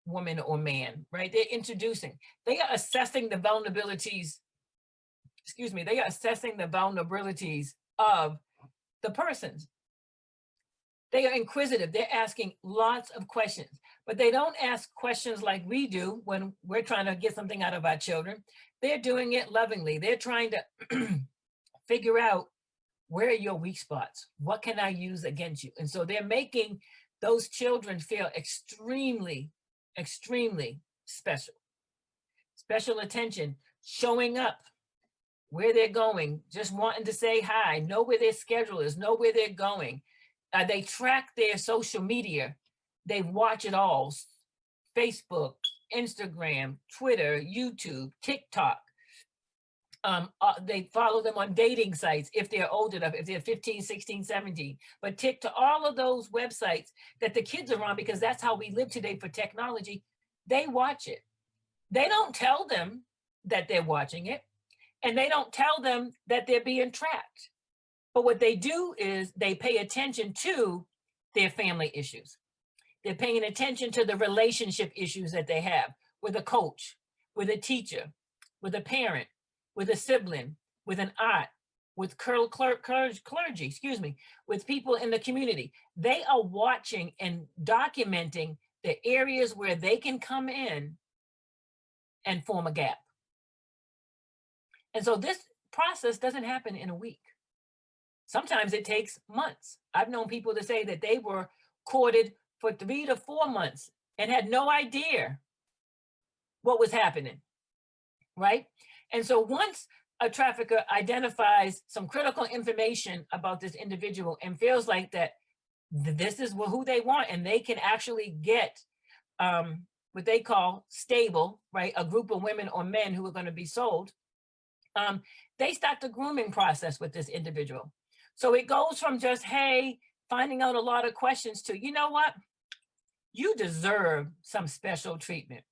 woman or man, right? They're introducing, they are assessing the vulnerabilities, they are assessing the vulnerabilities of the persons. They are inquisitive. They're asking lots of questions, but they don't ask questions like we do when we're trying to get something out of our children. They're doing it lovingly. They're trying to figure out, where are your weak spots? What can I use against you? And so they're making those children feel extremely, extremely special. Special attention, showing up, where they're going, just wanting to say hi, know where their schedule is, know where they're going. They track their social media. They watch it all. Facebook, Instagram, Twitter, YouTube, TikTok. They follow them on dating sites if they're old enough, if they're 15, 16, 17. But TikTok, all of those websites that the kids are on, because that's how we live today for technology, they watch it. They don't tell them that they're watching it, and they don't tell them that they're being tracked. But what they do is they pay attention to their family issues. They're paying attention to the relationship issues that they have with a coach, with a teacher, with a parent, with a sibling, with an aunt, with clergy, with people in the community. They are watching and documenting the areas where they can come in and form a gap. And so this process doesn't happen in a week. Sometimes it takes months. I've known people to say that they were courted for 3 to 4 months and had no idea what was happening, right? And so once a trafficker identifies some critical information about this individual and feels like that this is who they want, and they can actually get what they call stable, right? A group of women or men who are going to be sold. They start the grooming process with this individual. So it goes from just, hey, finding out a lot of questions to, you know what? You deserve some special treatment.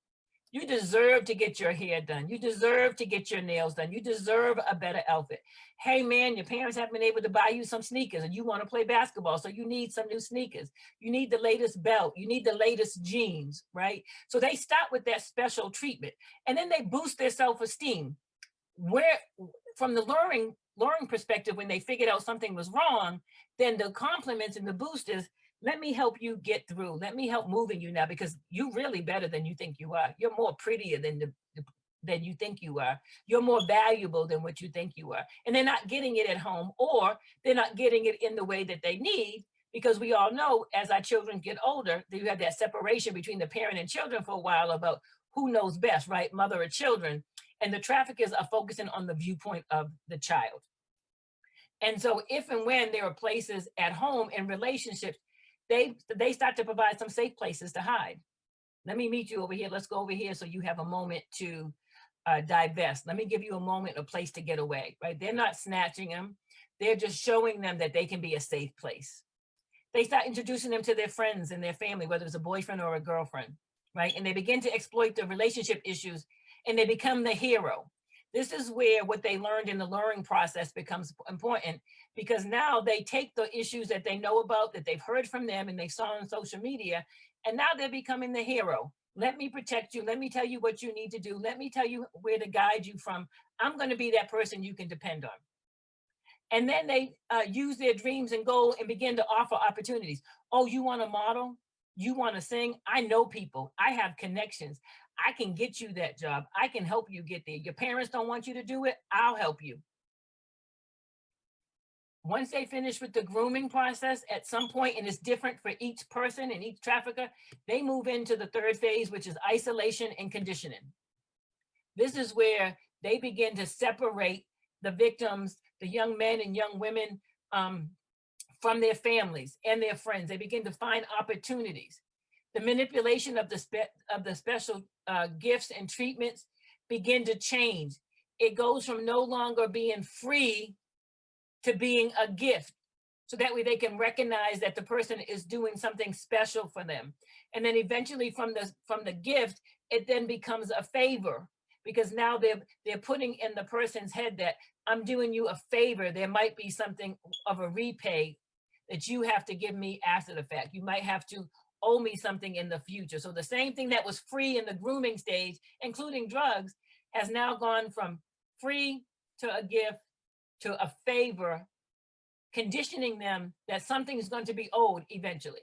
You deserve to get your hair done. You deserve to get your nails done. You deserve a better outfit. Hey man, your parents haven't been able to buy you some sneakers and you want to play basketball, so you need some new sneakers. You need the latest belt. You need the latest jeans, right? So they start with that special treatment, and then they boost their self-esteem. Where, from the luring perspective, when they figured out something was wrong, then the compliments and the boost is, let me help you get through. Let me help moving you now, because you're really better than you think you are. You're more prettier than you think you are. You're more valuable than what you think you are. And they're not getting it at home, or they're not getting it in the way that they need, because we all know as our children get older, you have that separation between the parent and children for a while about who knows best, right? Mother or children. And the traffickers are focusing on the viewpoint of the child. And so if and when there are places at home in relationships, they start to provide some safe places to hide. Let me meet you over here. Let's go over here so you have a moment to divest. Let me give you a moment, a place to get away, right? They're not snatching them. They're just showing them that they can be a safe place. They start introducing them to their friends and their family, whether it's a boyfriend or a girlfriend, right? And they begin to exploit the relationship issues, and they become the hero. This is where what they learned in the luring process becomes important, because now they take the issues that they know about, that they've heard from them and they saw on social media, and now they're becoming the hero. Let me protect you. Let me tell you what you need to do. Let me tell you where to guide you from. I'm going to be that person you can depend on. And then they use their dreams and goals and begin to offer opportunities. Oh, you want to model? You want to sing? I know people. I have connections. I can get you that job. I can help you get there. Your parents don't want you to do it. I'll help you. Once they finish with the grooming process, at some point, and it's different for each person and each trafficker, they move into the third phase, which is isolation and conditioning. This is where they begin to separate the victims, the young men and young women, from their families and their friends. They begin to find opportunities. The manipulation of the special gifts and treatments begin to change. It goes from no longer being free to being a gift. So that way they can recognize that the person is doing something special for them. And then eventually from the gift, it then becomes a favor, because now they're putting in the person's head that I'm doing you a favor. There might be something of a repay that you have to give me after the fact. You might have to owe me something in the future. So the same thing that was free in the grooming stage, including drugs, has now gone from free to a gift to a favor, conditioning them that something is going to be owed eventually.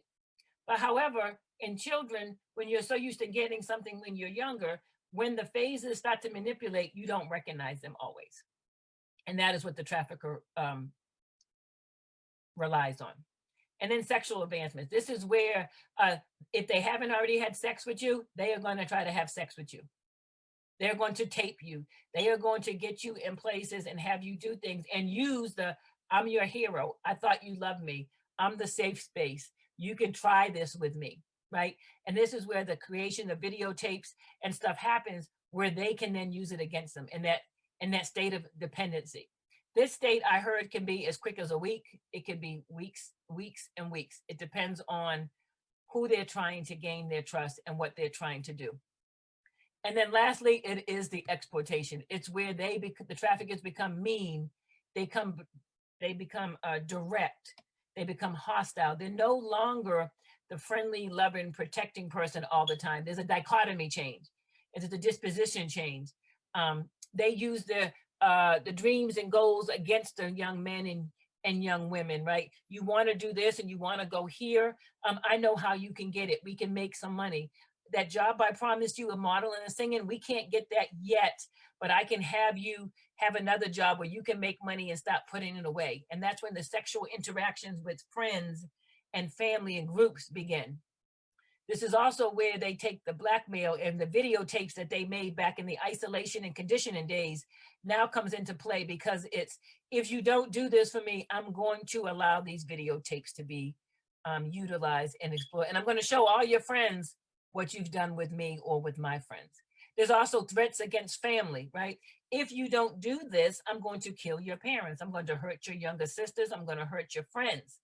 But however, in children, when you're so used to getting something when you're younger, when the phases start to manipulate, you don't recognize them always. And that is what the trafficker relies on. And then sexual advancements. This is where if they haven't already had sex with you, they are going to try to have sex with you. They're going to tape you. They are going to get you in places and have you do things and use the, I'm your hero. I thought you loved me. I'm the safe space. You can try this with me, right? And this is where the creation of videotapes and stuff happens, where they can then use it against them in that state of dependency. This state, I heard, can be as quick as a week. It can be weeks and weeks. It depends on who they're trying to gain their trust and what they're trying to do. And then lastly, it is the exploitation. It's where the traffickers become mean. They become direct. They become hostile. They're no longer the friendly, loving, protecting person all the time. There's a dichotomy change. It's a disposition change. They use the dreams and goals against the young men and young women, right? You want to do this and you want to go here. I know how you can get it. We can make some money. That job I promised you, a modeling and singing, we can't get that yet, but I can have you have another job where you can make money and stop putting it away. And that's when the sexual interactions with friends and family and groups begin. This is also where they take the blackmail, and the videotapes that they made back in the isolation and conditioning days now comes into play, because it's, if you don't do this for me, I'm going to allow these videotapes to be utilized and explored. And I'm going to show all your friends what you've done with me or with my friends. There's also threats against family, right? If you don't do this, I'm going to kill your parents. I'm going to hurt your younger sisters. I'm going to hurt your friends.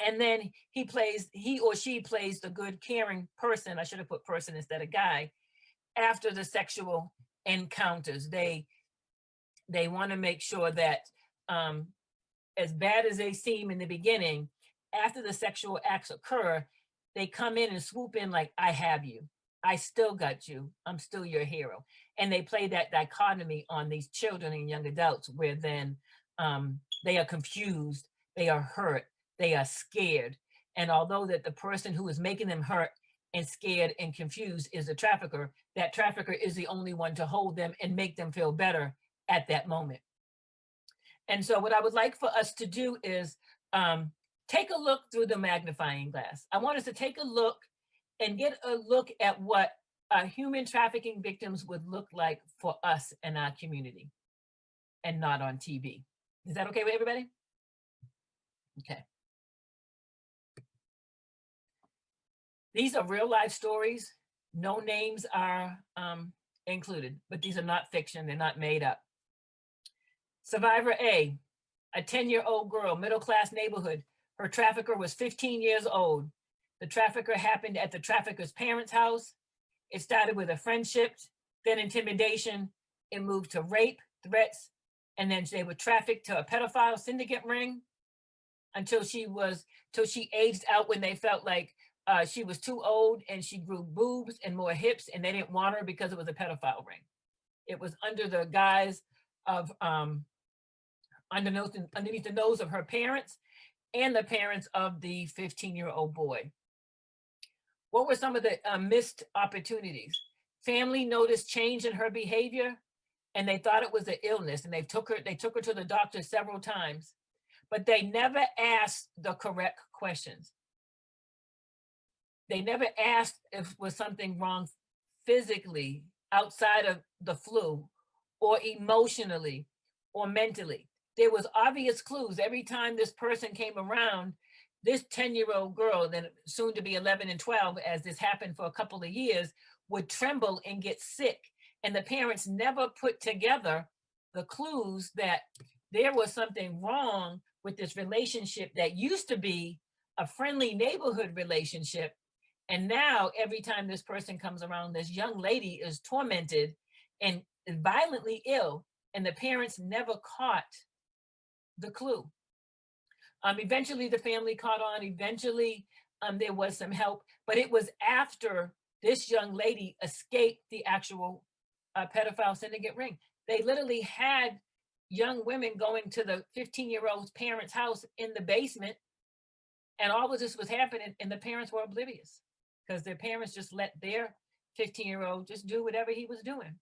And then he or she plays the good, caring person. I should have put person instead of guy. After the sexual encounters, they want to make sure that as bad as they seem in the beginning, after the sexual acts occur, they come in and swoop in like, I have you. I still got you. I'm still your hero. And they play that dichotomy on these children and young adults, where then they are confused, they are hurt, they are scared. And although that the person who is making them hurt and scared and confused is the trafficker, that trafficker is the only one to hold them and make them feel better at that moment. And so what I would like for us to do is take a look through the magnifying glass. I want us to take a look and get a look at what human trafficking victims would look like for us in our community and not on TV. Is that okay with everybody? Okay. These are real life stories. No names are included, but these are not fiction. They're not made up. Survivor A, a 10-year-old girl, middle-class neighborhood. Her trafficker was 15 years old. The trafficker happened at the trafficker's parents' house. It started with a friendship, then intimidation. It moved to rape, threats, and then they were trafficked to a pedophile syndicate ring until she aged out when they felt like she was too old and she grew boobs and more hips, and they didn't want her because it was a pedophile ring. It was under the guise of underneath the nose of her parents and the parents of the 15-year-old boy. What were some of the missed opportunities? Family noticed change in her behavior, and they thought it was an illness, and they took her to the doctor several times, but they never asked the correct questions. They never asked if was something wrong physically outside of the flu, or emotionally, or mentally. There was obvious clues. Every time this person came around, this 10-year-old girl, then soon to be 11 and 12, as this happened for a couple of years, would tremble and get sick. And the parents never put together the clues that there was something wrong with this relationship that used to be a friendly neighborhood relationship. And now every time this person comes around, this young lady is tormented and violently ill, and the parents never caught the clue. Eventually the family caught on. Eventually there was some help, but it was after this young lady escaped the actual pedophile syndicate ring. They literally had young women going to the 15-year-old's parents' house in the basement, and all of this was happening, and the parents were oblivious because their parents just let their 15-year-old just do whatever he was doing,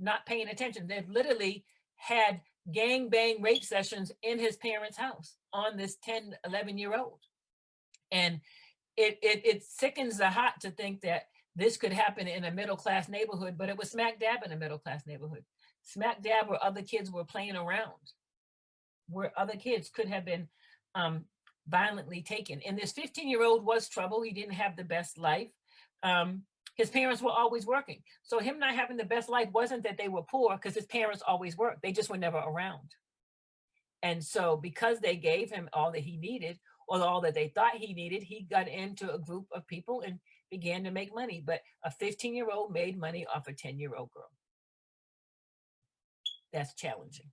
not paying attention. They've literally had gangbang rape sessions in his parents' house on this 10, 11-year-old. And it sickens the heart to think that this could happen in a middle-class neighborhood, but it was smack dab in a middle-class neighborhood. Smack dab where other kids were playing around, where other kids could have been violently taken. And this 15-year-old was trouble. He didn't have the best life. His parents were always working. So him not having the best life wasn't that they were poor, because his parents always worked. They just were never around. And so because they gave him all that he needed, or all that they thought he needed, he got into a group of people and began to make money. But a 15-year-old made money off a 10-year-old girl. That's challenging.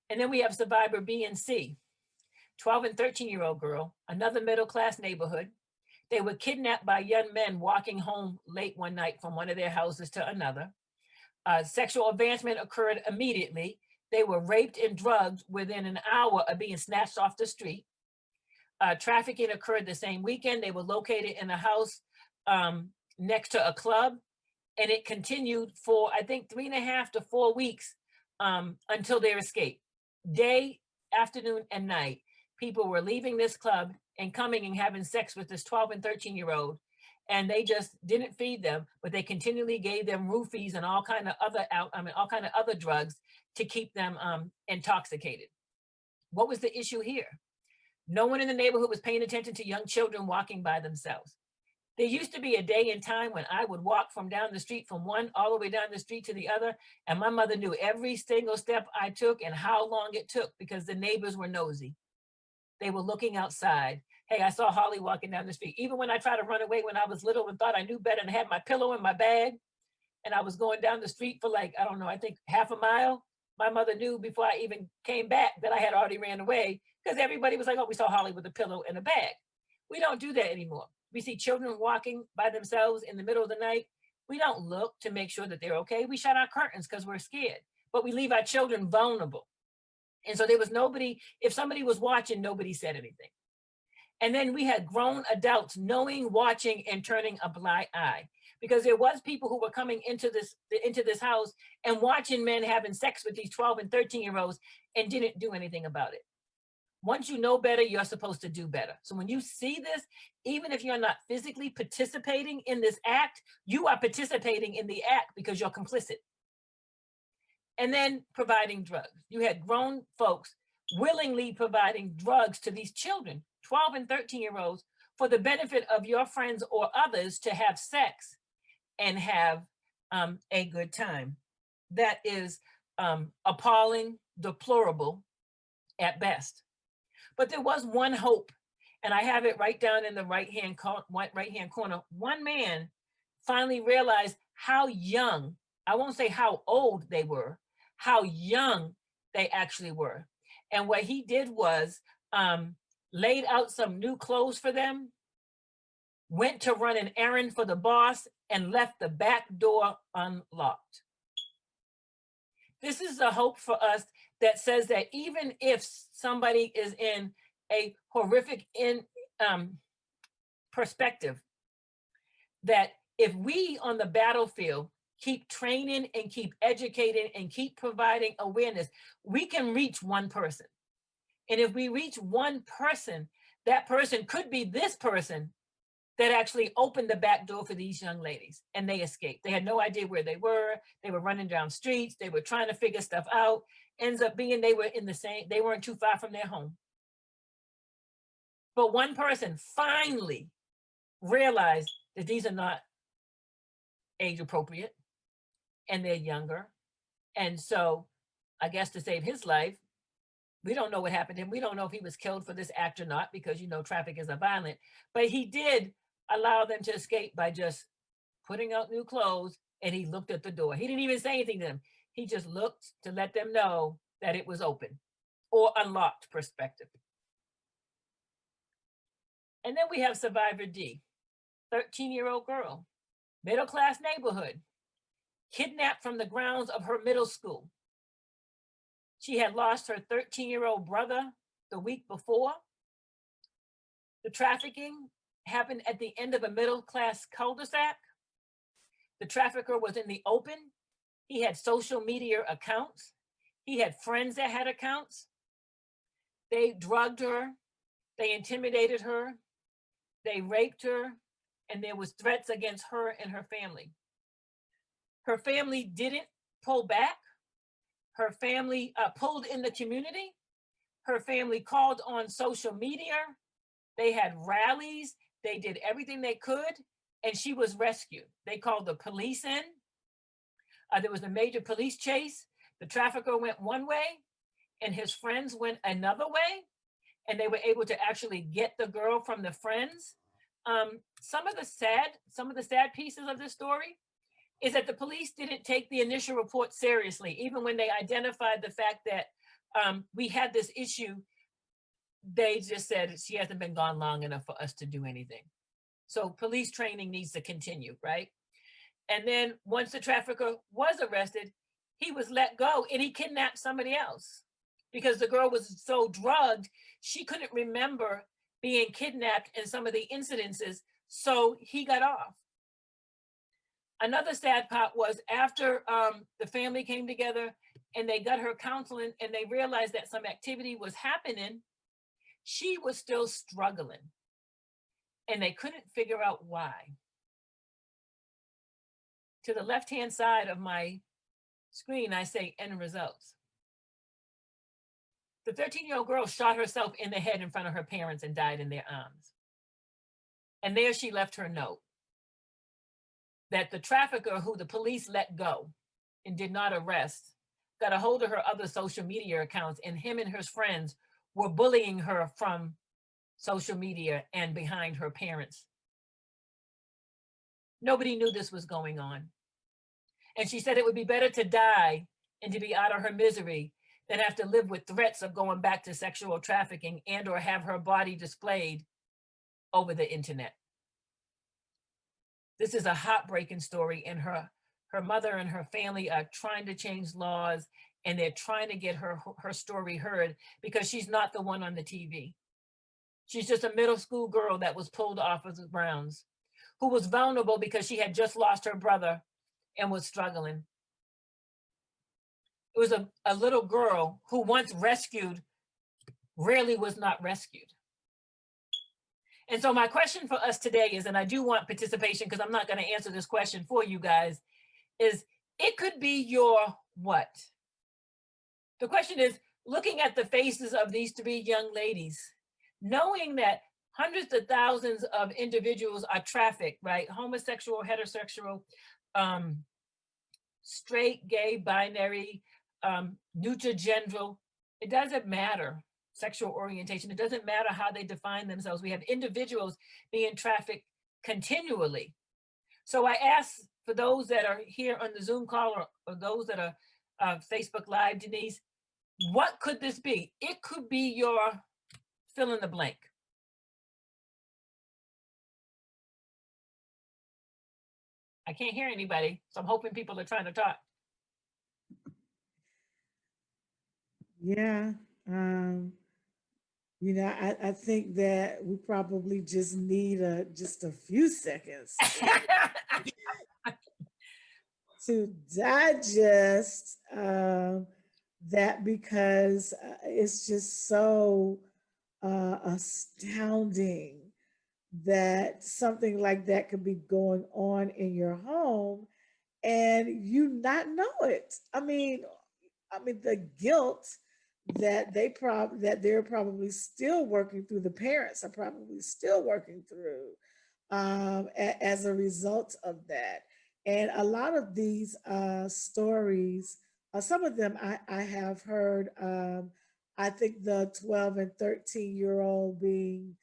And then we have survivor B and C, 12 and 13-year-old girl, another middle-class neighborhood. They were kidnapped by young men walking home late one night from one of their houses to another. Sexual advancement occurred immediately. They were raped and drugged within an hour of being snatched off the street. Trafficking occurred the same weekend. They were located in a house next to a club, and it continued for, I think, 3.5 to 4 weeks until their escape. Day, afternoon, and night, people were leaving this club and coming and having sex with this 12 and 13-year-old, and they just didn't feed them, but they continually gave them roofies and all kind of other drugs to keep them intoxicated. What was the issue here? No one in the neighborhood was paying attention to young children walking by themselves. There used to be a day and time when I would walk from down the street from one all the way down the street to the other, and my mother knew every single step I took and how long it took because the neighbors were nosy. They were looking outside. Hey, I saw Hollie walking down the street. Even when I tried to run away when I was little and thought I knew better and had my pillow in my bag, and I was going down the street for like, I don't know, I think half a mile, my mother knew before I even came back that I had already ran away because everybody was like, oh, we saw Hollie with a pillow and a bag. We don't do that anymore. We see children walking by themselves in the middle of the night. We don't look to make sure that they're okay. We shut our curtains because we're scared, but we leave our children vulnerable. And so there was nobody, if somebody was watching, nobody said anything. And then we had grown adults knowing, watching, and turning a blind eye, because there was people who were coming into this house and watching men having sex with these 12 and 13-year-olds and didn't do anything about it. Once you know better, you're supposed to do better. So when you see this, even if you're not physically participating in this act, you are participating in the act because you're complicit. And then providing drugs. You had grown folks willingly providing drugs to these children, 12 and 13-year-olds, for the benefit of your friends or others to have sex and have a good time. That is appalling, deplorable at best. But there was one hope, and I have it right down in the right-hand corner. One man finally realized how young, I won't say how old they were, how young they actually were. And what he did was laid out some new clothes for them, went to run an errand for the boss, and left the back door unlocked. This is a hope for us that says that even if somebody is in a horrific perspective, that if we on the battlefield keep training and keep educating and keep providing awareness, we can reach one person. And if we reach one person, that person could be this person that actually opened the back door for these young ladies, and they escaped. They had no idea where they were. They were running down streets. They were trying to figure stuff out. Ends up being they weren't too far from their home. But one person finally realized that these are not age appropriate and they're younger. And so I guess to save his life, we don't know what happened to him. We don't know if he was killed for this act or not, because, you know, traffickers are violent, but he did allow them to escape by just putting out new clothes, and he looked at the door. He didn't even say anything to them. He just looked to let them know that it was open or unlocked perspective. And then we have Survivor D, 13-year-old girl, middle-class neighborhood, kidnapped from the grounds of her middle school. She had lost her 13-year-old brother the week before. The trafficking happened at the end of a middle-class cul-de-sac. The trafficker was in the open. He had social media accounts. He had friends that had accounts. They drugged her. They intimidated her. They raped her. And there was threats against her and her family. Her family didn't pull back. Her family pulled in the community. Her family called on social media. They had rallies. They did everything they could, and she was rescued. They called the police in. There was a major police chase. The trafficker went one way, and his friends went another way, and they were able to actually get the girl from the friends. Some of the sad pieces of this story is that the police didn't take the initial report seriously, even when they identified the fact that we had this issue. They just said she hasn't been gone long enough for us to do anything. So police training needs to continue, right? And then once the trafficker was arrested, he was let go, and he kidnapped somebody else because the girl was so drugged, she couldn't remember being kidnapped in some of the incidences, so he got off. Another sad part was after the family came together and they got her counseling and they realized that some activity was happening, she was still struggling and they couldn't figure out why. To the left-hand side of my screen, I say end results. The 13-year-old girl shot herself in the head in front of her parents and died in their arms. And there she left her note that the trafficker who the police let go and did not arrest got a hold of her other social media accounts, and him and her friends were bullying her from social media and behind her parents. Nobody knew this was going on. And she said it would be better to die and to be out of her misery than have to live with threats of going back to sexual trafficking and or have her body displayed over the internet. This is a heartbreaking story, and her mother and her family are trying to change laws, and they're trying to get her story heard because she's not the one on the TV. She's just a middle school girl that was pulled off of the grounds, who was vulnerable because she had just lost her brother and was struggling. It was a little girl who, once rescued, rarely was not rescued. And so my question for us today is, and I do want participation because I'm not going to answer this question for you guys, is it could be your what? The question is, looking at the faces of these three young ladies, knowing that hundreds of thousands of individuals are trafficked, right? Homosexual, heterosexual, straight, gay, binary, neutral, it doesn't matter. Sexual orientation, it doesn't matter how they define themselves. We have individuals being trafficked continually. So I ask for those that are here on the Zoom call or those that are Facebook Live, Denise, what could this be? It could be your fill in the blank. I can't hear anybody, so I'm hoping people are trying to talk. Yeah. You know, I think that we probably just need just a few seconds to digest that, because it's just so astounding that something like that could be going on in your home and you not know it. I mean the guilt that they're probably still working through, the parents are probably still working through as a result of that. And a lot of these stories, some of them I have heard. I think the 12 and 13-year-old being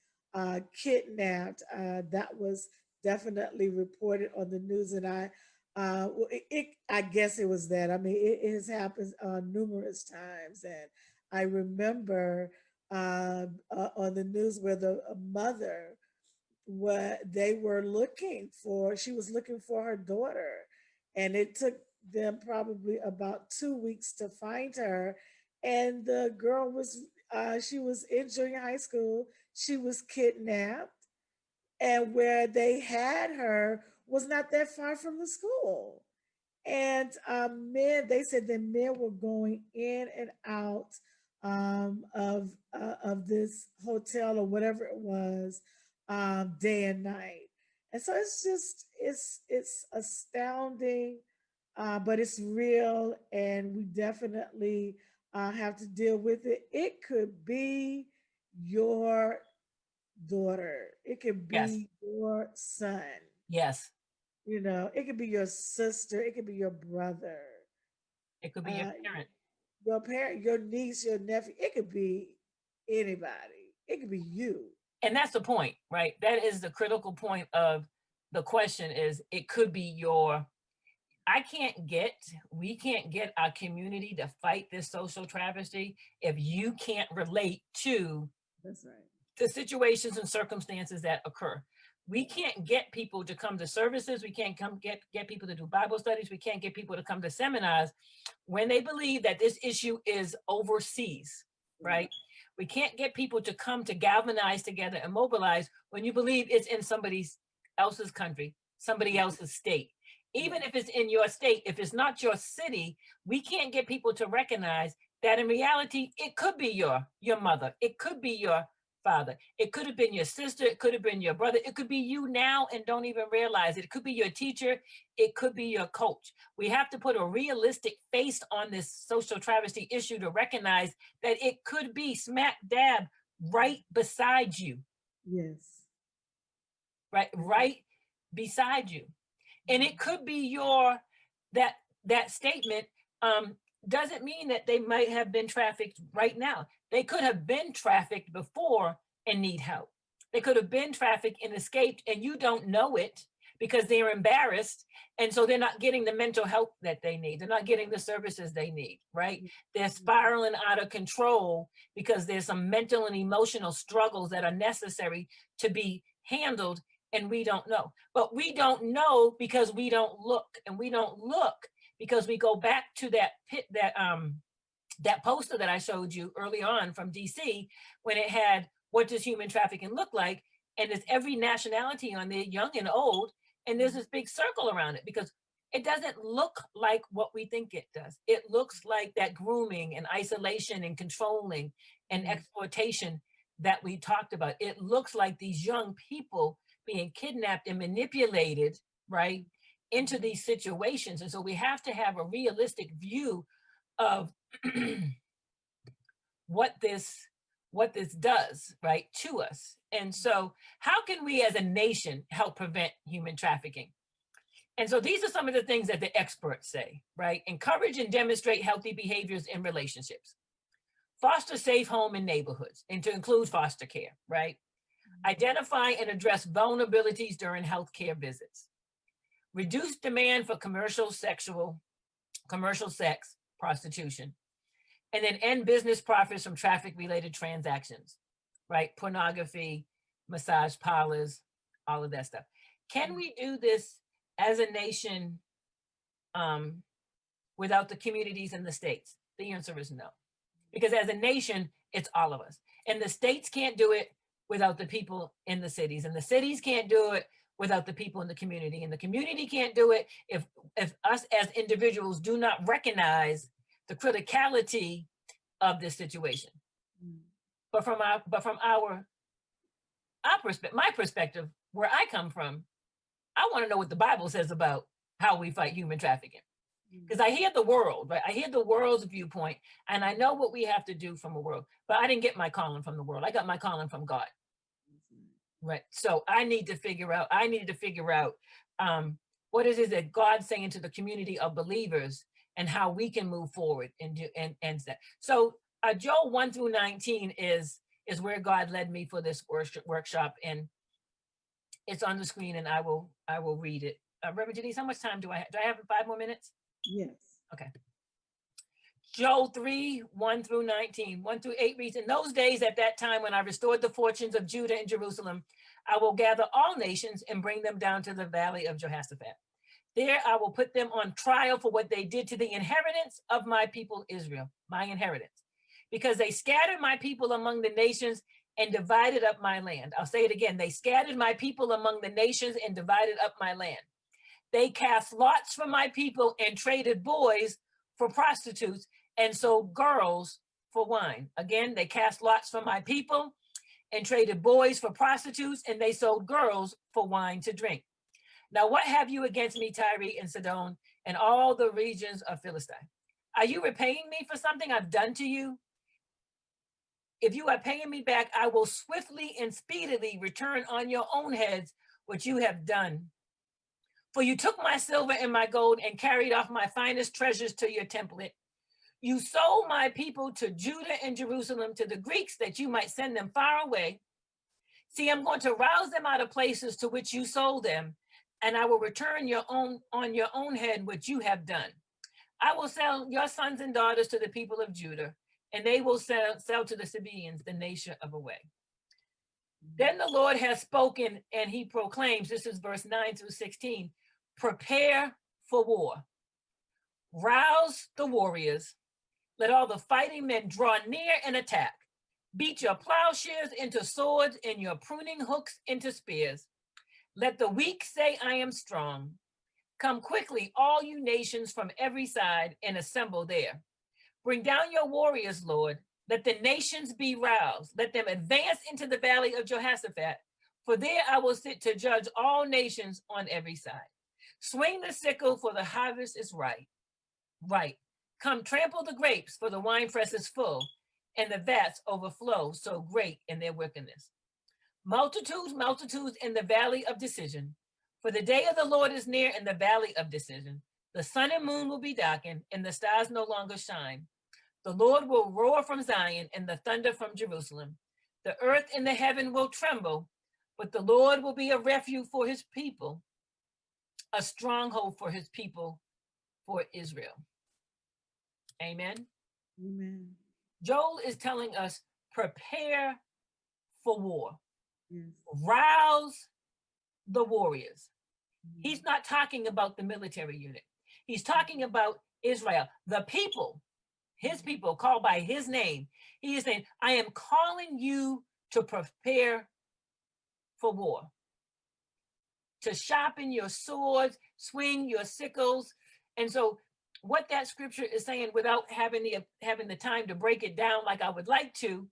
kidnapped, that was definitely reported on the news, and I guess it was that. I mean, it has happened numerous times, and I remember on the news where the mother, she was looking for her daughter, and it took them probably about 2 weeks to find her. And the girl she was in junior high school. She was kidnapped, and where they had her was not that far from the school. And they said that men were going in and out of this hotel or whatever it was, day and night. And so it's astounding, but it's real, and we definitely have to deal with it. It could be your daughter. It could be Yes. your son. Yes. You know, it could be your sister. It could be your brother. It could be your parent. Your niece, your nephew. It could be anybody. It could be you. And that's the point, right? That is the critical point of the question is, it could be your, we can't get our community to fight this social travesty if you can't relate to That's right. the situations and circumstances that occur. We can't get people to come to services. We can't get people to do Bible studies. We can't get people to come to seminars when they believe that this issue is overseas, right? We can't get people to come to galvanize together and mobilize when you believe it's in somebody else's country, somebody else's state. Even if it's in your state, if it's not your city, we can't get people to recognize that in reality, it could be your mother. It could be your father. It could have been your sister. It could have been your brother. It could be you now and don't even realize it. It could be your teacher. It could be your coach. We have to put a realistic face on this social travesty issue to recognize that it could be smack dab right beside you. Yes. Right beside you. And it could be your, that statement doesn't mean that they might have been trafficked right now. They could have been trafficked before and need help. They could have been trafficked and escaped and you don't know it because they're embarrassed. And so they're not getting the mental help that they need. They're not getting the services they need, right? They're spiraling out of control because there's some mental and emotional struggles that are necessary to be handled, and we don't know. But we don't know because we don't look, and we don't look because we go back to that poster that I showed you early on from DC when it had, what does human trafficking look like? And there's every nationality on there, young and old, and there's this big circle around it because it doesn't look like what we think it does. It looks like that grooming and isolation and controlling and exploitation that we talked about. It looks like these young people being kidnapped and manipulated, right, into these situations. And so we have to have a realistic view of what this does, right, to us. And so how can we as a nation help prevent human trafficking? And so these are some of the things that the experts say, right? Encourage and demonstrate healthy behaviors in relationships. Foster safe home and neighborhoods, and to include foster care, right? Identify and address vulnerabilities during healthcare visits. Reduce demand for commercial sex, prostitution, and then end business profits from traffic-related transactions, right? Pornography, massage parlors, all of that stuff. Can we do this as a nation without the communities and the states? The answer is no. Because as a nation, it's all of us. And the states can't do it without the people in the cities. And the cities can't do it without the people in the community. And the community can't do it if us as individuals do not recognize the criticality of this situation. But from our perspective, my perspective, where I come from, I want to know what the Bible says about how we fight human trafficking. Because I hear the world, right? I hear the world's viewpoint, and I know what we have to do from the world. But I didn't get my calling from the world. I got my calling from God, right? So I need to figure out. What is it that God's saying to the community of believers, and how we can move forward and do and that. So Joel 1 through 19 is where God led me for this workshop, and it's on the screen, and I will read it. Reverend Denise, how much time do I have? Do I have 5 more minutes? Yes. Okay. Joel 3, 1 through 19, 1 through 8 reads, in those days at that time when I restored the fortunes of Judah and Jerusalem, I will gather all nations and bring them down to the valley of Jehoshaphat. There I will put them on trial for what they did to the inheritance of my people Israel, my inheritance, because they scattered my people among the nations and divided up my land. I'll say it again. They scattered my people among the nations and divided up my land. They cast lots for my people and traded boys for prostitutes and sold girls for wine. Again, they cast lots for my people and traded boys for prostitutes, and they sold girls for wine to drink. Now, what have you against me, Tyre and Sidon, and all the regions of Philistine? Are you repaying me for something I've done to you? If you are paying me back, I will swiftly and speedily return on your own heads what you have done. For you took my silver and my gold and carried off my finest treasures to your temple. You sold my people to Judah and Jerusalem, to the Greeks, that you might send them far away. See, I'm going to rouse them out of places to which you sold them, and I will return on your own head what you have done. I will sell your sons and daughters to the people of Judah, and they will sell to the Sabaeans, the nation of away. Then the Lord has spoken, and he proclaims, this is verse 9 through 16, prepare for war. Rouse the warriors. Let all the fighting men draw near and attack. Beat your plowshares into swords and your pruning hooks into spears. Let the weak say, I am strong. Come quickly, all you nations from every side, and assemble there. Bring down your warriors, Lord. Let the nations be roused. Let them advance into the valley of Jehoshaphat. For there I will sit to judge all nations on every side. Swing the sickle, for the harvest is ripe. Right. Come trample the grapes, for the winepress is full, and the vats overflow, so great in their wickedness. Multitudes, multitudes in the valley of decision. For the day of the Lord is near in the valley of decision. The sun and moon will be darkened, and the stars no longer shine. The Lord will roar from Zion and the thunder from Jerusalem. The earth and the heaven will tremble, but the Lord will be a refuge for his people, a stronghold for his people, for Israel. Amen. Amen. Joel is telling us, prepare for war. Yes. Rouse the warriors. He's not talking about the military unit. He's talking about Israel, the people, his people called by his name. He is saying, I am calling you to prepare for war, to sharpen your swords, swing your sickles. And so what that scripture is saying, without having the time to break it down like I would like to,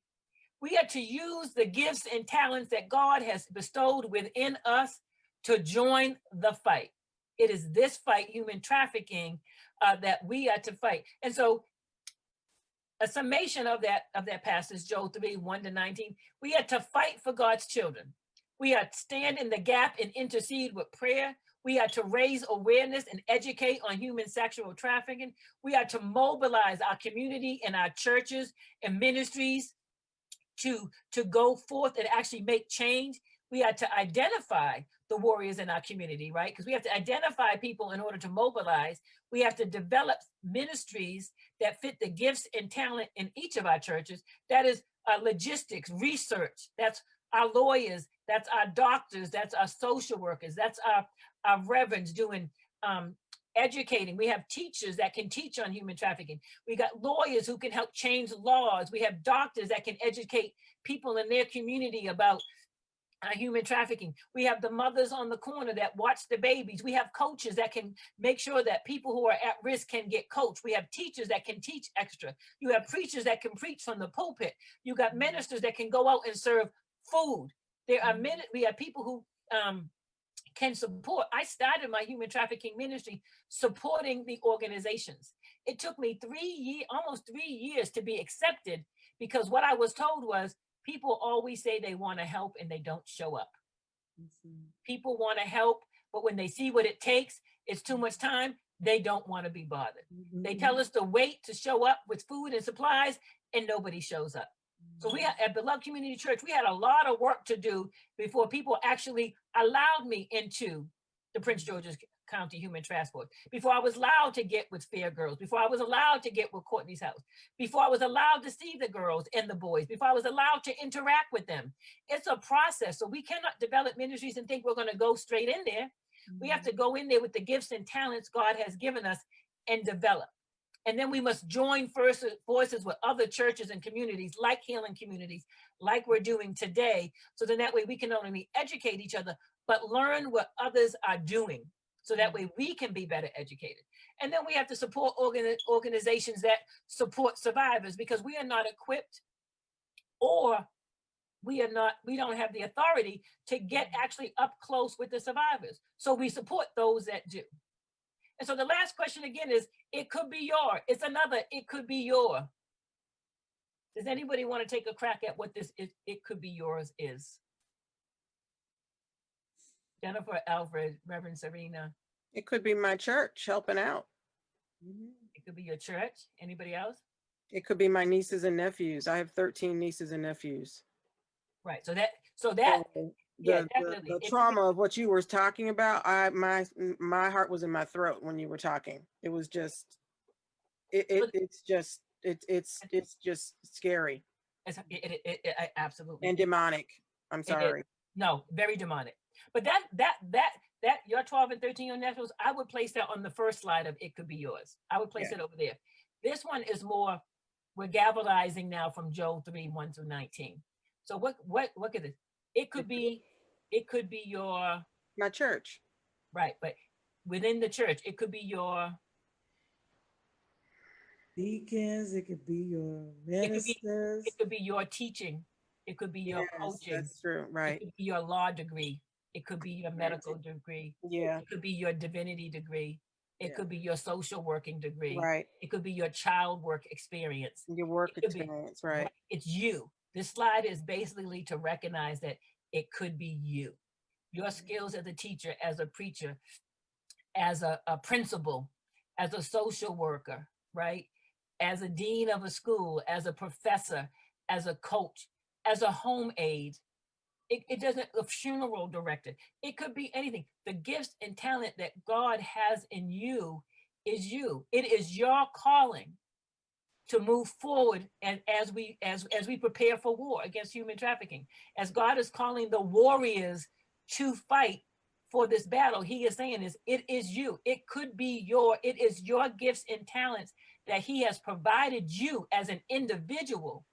we are to use the gifts and talents that God has bestowed within us to join the fight. It is this fight, human trafficking, that we are to fight. And so a summation of that passage, Joel 3, 1-19, we are to fight for God's children. We are to stand in the gap and intercede with prayer. We are to raise awareness and educate on human sexual trafficking. We are to mobilize our community and our churches and ministries to go forth and actually make change. We are to identify the warriors in our community, right? Because we have to identify people in order to mobilize. We have to develop ministries that fit the gifts and talent in each of our churches. That is logistics, research. That's our lawyers. That's our doctors. That's our social workers. That's our reverends doing educating. We have teachers that can teach on human trafficking. We got lawyers who can help change laws. We have doctors that can educate people in their community about human trafficking. We have the mothers on the corner that watch the babies. We have coaches that can make sure that people who are at risk can get coached. We have teachers that can teach extra. You have preachers that can preach from the pulpit. You got ministers that can go out and serve food. There are we have people who can support. I started my human trafficking ministry supporting the organizations. It took me almost 3 years to be accepted, because what I was told was, people always say they want to help and they don't show up. People want to help, but when they see what it takes, it's too much time, they don't want to be bothered. They tell us to wait to show up with food and supplies, and nobody shows up. So we at Beloved Community Church, we had a lot of work to do before people actually allowed me into the Prince George's County Human Transport, before I was allowed to get with Fair Girls, before I was allowed to get with Courtney's house, before I was allowed to see the girls and the boys, before I was allowed to interact with them. It's a process. So we cannot develop ministries and think we're going to go straight in there. We have to go in there with the gifts and talents God has given us and develop. And then we must join forces with other churches and communities, like healing communities, like we're doing today. So then that way we can not only educate each other, but learn what others are doing. So that way we can be better educated. And then we have to support organizations that support survivors, because we are not equipped, or we don't have the authority to get actually up close with the survivors. So we support those that do. And so the last question again is, it could be your, it's another, it could be your. Does anybody want to take a crack at what this is, it could be yours is? Jennifer, Alfred, Reverend Serena. It could be my church helping out. It could be your church. Anybody else? It could be my nieces and nephews. I have 13 nieces and nephews. Right. So that The trauma of what you were talking about, my heart was in my throat when you were talking. It was just, it's just scary. It absolutely. And demonic. I'm sorry. No, very demonic. But that your 12 and 13-year-old nephews, I would place that on the first slide of It Could Be Yours. I would place it over there. This one is more, we're galvanizing now from Joel 3, 1-19. So what is it? It could be your, my church. Right, but within the church, it could be your, deacons, it could be your It could be, it ministers. could be your teaching. It could be your Yes, coaching. that's true. It Right. could be your law degree. It could be your Right. medical degree. Yeah. It could be your divinity degree. It Yeah. could be your social working degree. Right. It could be your child work experience. Your work It could be, experience. Right. it's you. This slide is basically to recognize that it could be you. Your skills as a teacher, as a preacher, as a principal, as a social worker, right? As a dean of a school, as a professor, as a coach, as a home aide. It doesn't, a funeral director. It could be anything. The gifts and talent that God has in you is you. It is your calling to move forward, and as we prepare for war against human trafficking, as God is calling the warriors to fight for this battle, he is saying is, it is you. It could be it is your gifts and talents that he has provided you as an individual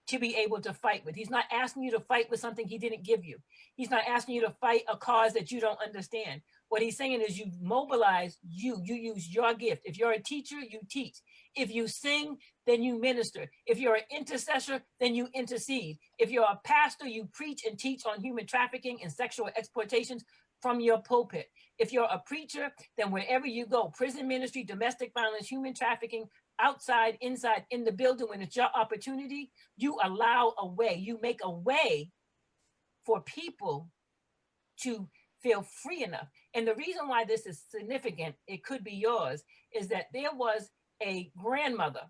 to be able to fight with. He's not asking you to fight with something he didn't give you. He's not asking you to fight a cause that you don't understand. What he's saying is you mobilize you use your gift. If you're a teacher, you teach. If you sing, then you minister. If you're an intercessor, then you intercede. If you're a pastor, you preach and teach on human trafficking and sexual exploitations from your pulpit. If you're a preacher, then wherever you go, prison ministry, domestic violence, human trafficking, outside, inside, in the building, when it's your opportunity, you allow a way, you make a way for people to feel free enough. And the reason why this is significant, it could be yours, is that there was a grandmother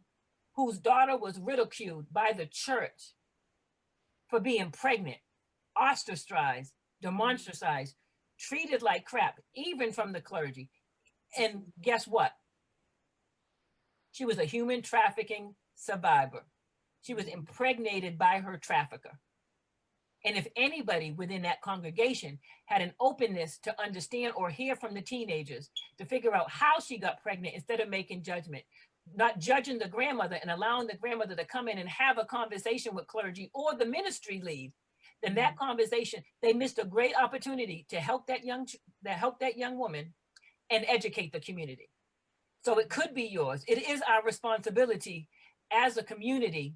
whose daughter was ridiculed by the church for being pregnant, ostracized, demonstracized, treated like crap, even from the clergy. And guess what? She was a human trafficking survivor. She was impregnated by her trafficker. And if anybody within that congregation had an openness to understand or hear from the teenagers to figure out how she got pregnant instead of making judgment, not judging the grandmother and allowing the grandmother to come in and have a conversation with clergy or the ministry lead, then that conversation, they missed a great opportunity to help that young woman and educate the community. So it could be yours. It is our responsibility as a community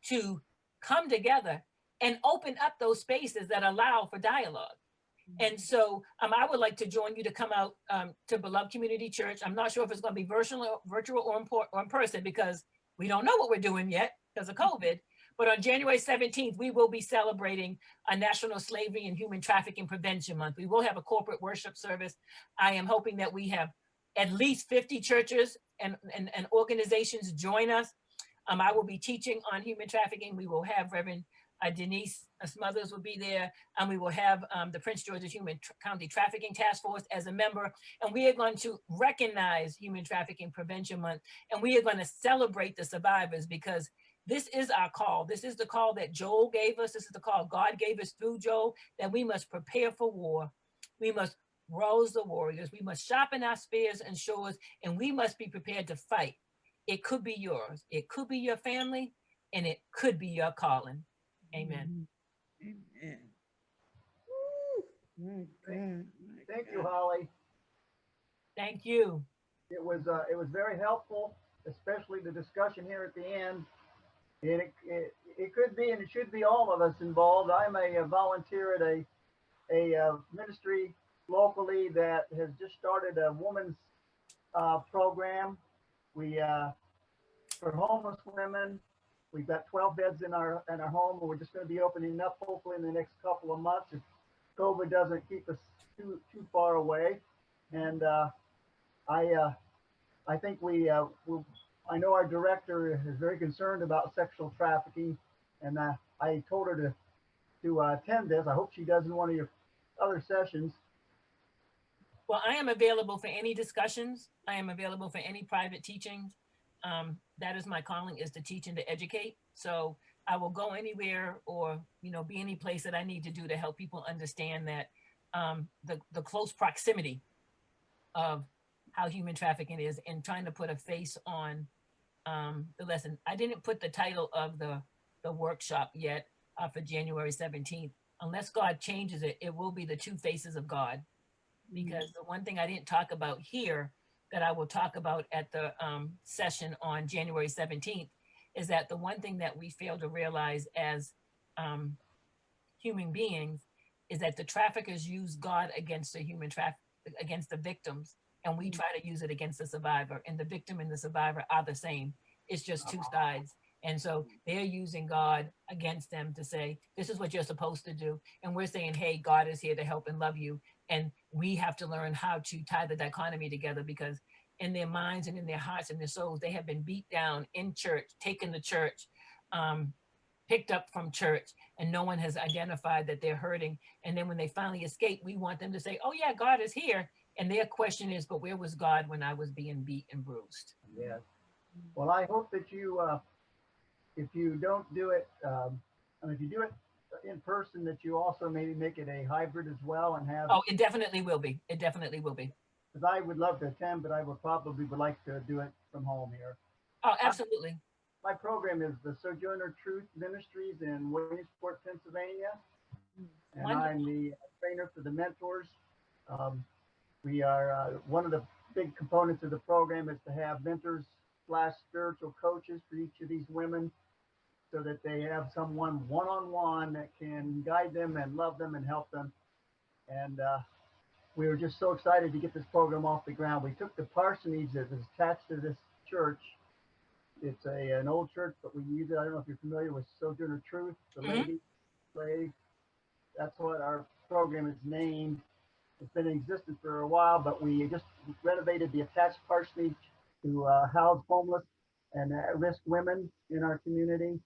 to come together and open up those spaces that allow for dialogue. And so I would like to join you to come out to Beloved Community Church. I'm not sure if it's going to be virtual or in person, because we don't know what we're doing yet because of COVID. But on January 17th, we will be celebrating a National Slavery and Human Trafficking Prevention Month. We will have a corporate worship service. I am hoping that we have at least 50 churches and organizations join us. I will be teaching on human trafficking. We will have Reverend Denise Strothers will be there, and we will have the Prince George's County Trafficking Task Force as a member, and we are going to recognize Human Trafficking Prevention Month, and we are going to celebrate the survivors, because this is our call. This is the call that Joel gave us. This is the call God gave us through Joel, that we must prepare for war. We must rouse the warriors. We must sharpen our spears and swords, and we must be prepared to fight. It could be yours. It could be your family, and it could be your calling. Amen. Amen. Woo. My God. Thank you, Holly. Thank you. It was very helpful, especially the discussion here at the end. And it could be, and it should be, all of us involved. I'm a volunteer at a ministry locally that has just started a women's program. We for homeless women. We've got 12 beds in our home, and we're just going to be opening up hopefully in the next couple of months if COVID doesn't keep us too far away. And I think I know our director is very concerned about sexual trafficking, and I told her to attend this. I hope she does in one of your other sessions. Well, I am available for any discussions. I am available for any private teachings. That is my calling, is to teach and to educate. So I will go anywhere, or be any place that I need to do to help people understand that the close proximity of how human trafficking is, and trying to put a face on the lesson. I didn't put the title of the workshop yet for January 17th. Unless God changes it, it will be the two faces of God. Because the one thing I didn't talk about here that I will talk about at the session on January 17th is that the one thing that we fail to realize as human beings is that the traffickers use God against the against the victims, and we try to use it against the survivor, and the victim and the survivor are the same. It's just two sides. And so they're using God against them to say, this is what you're supposed to do. And we're saying, hey, God is here to help and love you. And we have to learn how to tie the dichotomy together, because in their minds and in their hearts and their souls, they have been beat down in church, taken to church, picked up from church, and no one has identified that they're hurting. And then when they finally escape, we want them to say, oh yeah, God is here. And their question is, but where was God when I was being beat and bruised? Yes. Well, I hope that you, if you don't do it, and if you do it in person, that you also maybe make it a hybrid as well and have. Oh, it definitely will be. It definitely will be. Because I would love to attend, but I would probably like to do it from home here. Oh, absolutely. My program is the Sojourner Truth Ministries in Williamsport, Pennsylvania. And Wonderful. I'm the trainer for the mentors. We are one of the big components of the program is to have mentors / spiritual coaches for each of these women, so that they have someone one-on-one that can guide them and love them and help them. And we were just so excited to get this program off the ground. We took the parsonage that is attached to this church. It's an old church, but we use it. I don't know if you're familiar with Sojourner Truth, the lady slave. That's what our program is named. It's been in existence for a while, but we just renovated the attached parsonage to house homeless and at-risk women in our community.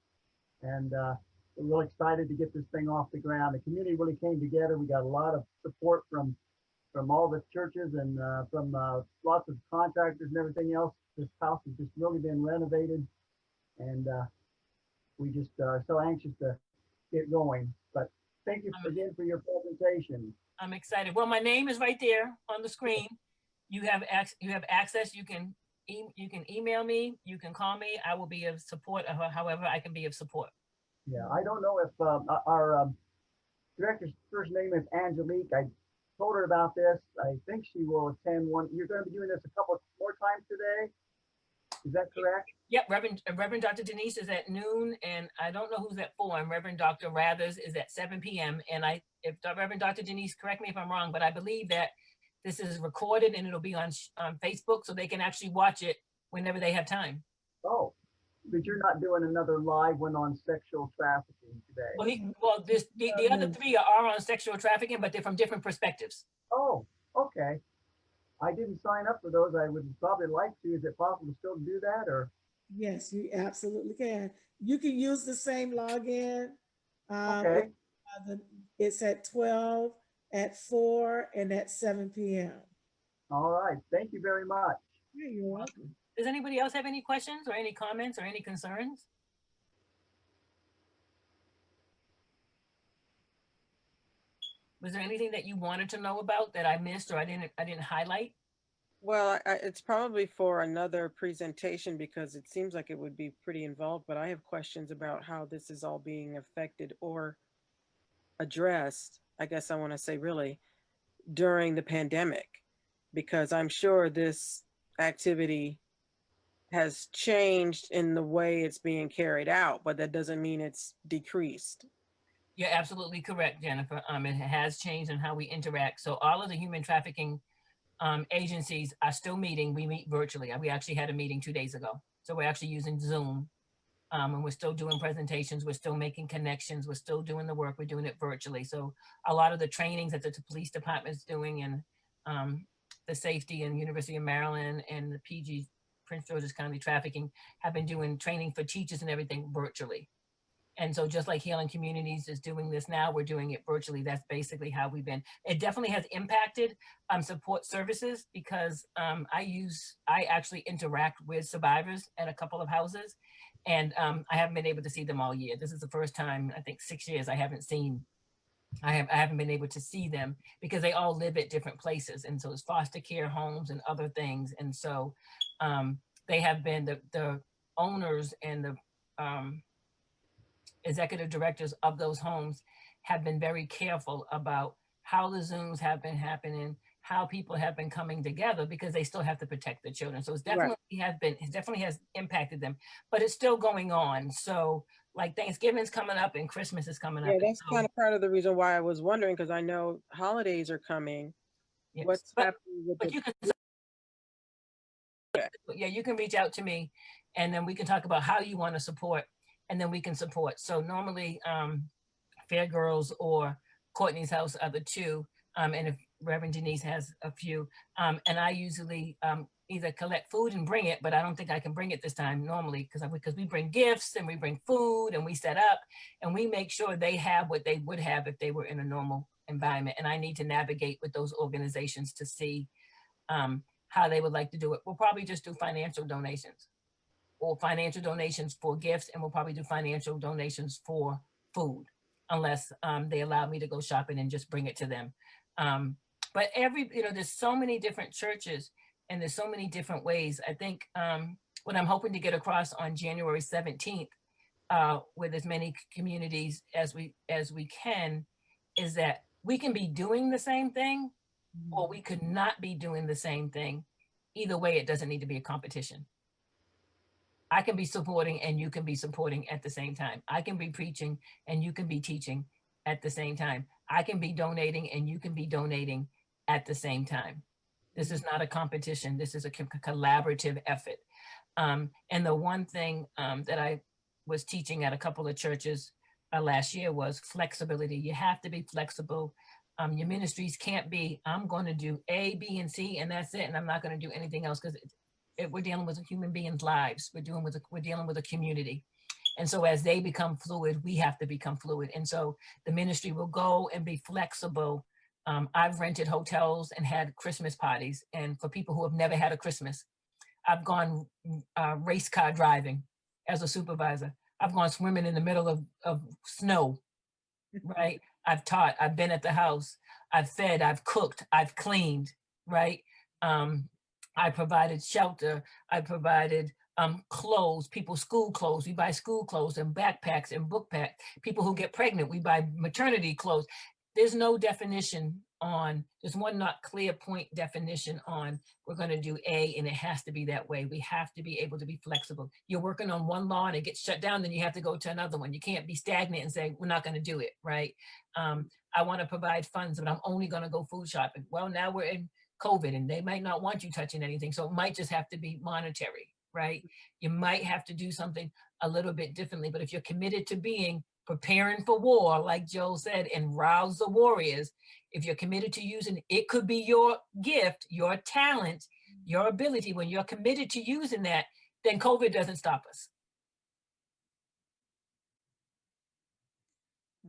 And we're really excited to get this thing off the ground. The community really came together. We got a lot of support from all the churches and from lots of contractors and everything else. This house has just really been renovated, and we just are so anxious to get going. But thank you again for your presentation. I'm excited. Well, my name is right there on the screen. You have access. You can email me. You can call me. I will be of support. However, I can be of support. Yeah, I don't know if our director's first name is Angelique. I told her about this. I think she will attend one. You're going to be doing this a couple more times today. Is that correct? Yep, Reverend Dr. Denise is at noon, and I don't know who's at 4, and Reverend Dr. Rathers is at 7 p.m. And if Reverend Dr. Denise, correct me if I'm wrong, but I believe that this is recorded and it'll be on Facebook, so they can actually watch it whenever they have time. Oh, but you're not doing another live one on sexual trafficking today. Well, the other 3 are on sexual trafficking, but they're from different perspectives. Oh, okay. I didn't sign up for those. I would probably like to. Is it possible to still do that, or? Yes, you absolutely can. You can use the same login. Okay. It's at 12, at 4, and at 7 p.m. All right. Thank you very much. Yeah, you're welcome. Does anybody else have any questions or any comments or any concerns? Was there anything that you wanted to know about that I missed or I didn't highlight? Well, it's probably for another presentation, because it seems like it would be pretty involved, but I have questions about how this is all being affected or addressed, I guess I want to say really, during the pandemic, because I'm sure this activity has changed in the way it's being carried out, but that doesn't mean it's decreased. You're absolutely correct, Jennifer. It has changed in how we interact. So all of the human trafficking agencies are still meeting. We meet virtually. We actually had a meeting 2 days ago. So we're actually using Zoom, and we're still doing presentations. We're still making connections. We're still doing the work. We're doing it virtually. So a lot of the trainings that the police department's doing, and the safety and University of Maryland and the PG, Prince George's County Trafficking, have been doing training for teachers and everything virtually. And so just like Healing Communities is doing this now, we're doing it virtually. That's basically how we've been. It definitely has impacted support services, because I actually interact with survivors at a couple of houses, and I haven't been able to see them all year. This is the first time, I think 6 years, I haven't been able to see them, because they all live at different places. And so it's foster care homes and other things. And so they have been, the owners and the executive directors of those homes have been very careful about how the Zooms have been happening, how people have been coming together because they still have to protect the children. So it's definitely it definitely has impacted them, but it's still going on. So like Thanksgiving's coming up and Christmas is coming up. Yeah, And that's so, kind of part of the reason why I was wondering, because I know holidays are coming. yes. What's happening with But the you can, yeah, you can reach out to me and then we can talk about how you want to support and then we can support. So normally Fair Girls or Courtney's House are the two. And if Reverend Denise has a few, and I usually either collect food and bring it, but I don't think I can bring it this time normally because we bring gifts and we bring food and we set up and we make sure they have what they would have if they were in a normal environment. And I need to navigate with those organizations to see how they would like to do it. We'll probably just do financial donations or financial donations for gifts, and we'll probably do financial donations for food unless they allow me to go shopping and just bring it to them. But there's so many different churches and there's so many different ways. I think what I'm hoping to get across on January 17th with as many communities as we can is that we can be doing the same thing or we could not be doing the same thing. Either way, it doesn't need to be a competition. I can be supporting and you can be supporting at the same time. I can be preaching and you can be teaching at the same time. I can be donating and you can be donating at the same time. This is not a competition. This is a collaborative effort. And the one thing that I was teaching at a couple of churches last year was flexibility. You have to be flexible. Your ministries can't be, I'm going to do A, B, and C, and that's it. And I'm not going to do anything else because we're dealing with human beings' lives. We're dealing with a community. And so as they become fluid, we have to become fluid. And so the ministry will go and be flexible. I've rented hotels and had Christmas parties. And for people who have never had a Christmas, I've gone race car driving as a supervisor. I've gone swimming in the middle of snow, right? I've taught, I've been at the house, I've fed, I've cooked, I've cleaned, right? I provided shelter, I provided clothes, people school clothes, we buy school clothes and backpacks and book packs. People who get pregnant, we buy maternity clothes. There's no definition on, there's one not clear point definition on we're going to do A and it has to be that way. We have to be able to be flexible. You're working on one law and it gets shut down, then you have to go to another one. You can't be stagnant and say, we're not going to do it, right? I want to provide funds, but I'm only going to go food shopping. Well, now we're in COVID and they might not want you touching anything. So it might just have to be monetary, right? You might have to do something a little bit differently, but if you're committed to being preparing for war, like Joe said, and rouse the warriors, if you're committed to using, it could be your gift, your talent, your ability. When you're committed to using that, then COVID doesn't stop us.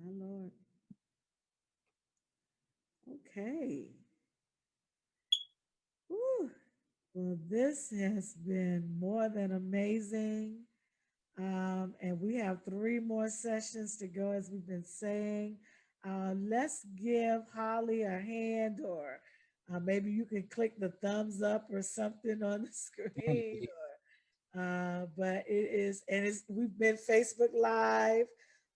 My Lord. Okay. Whew. Well, this has been more than amazing. And we have 3 more sessions to go, as we've been saying. Let's give Hollie a hand, or maybe you can click the thumbs up or something on the screen. But it is, and we've been Facebook Live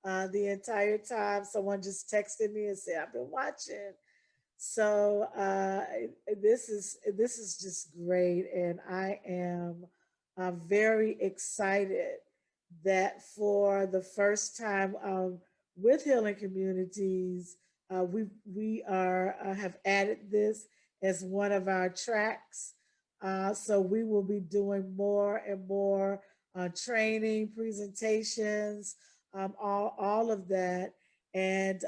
the entire time. Someone just texted me and said, I've been watching. So this is just great, and I am very excited that for the first time with Healing Communities, we have added this as one of our tracks. So we will be doing more and more training, presentations, all of that. And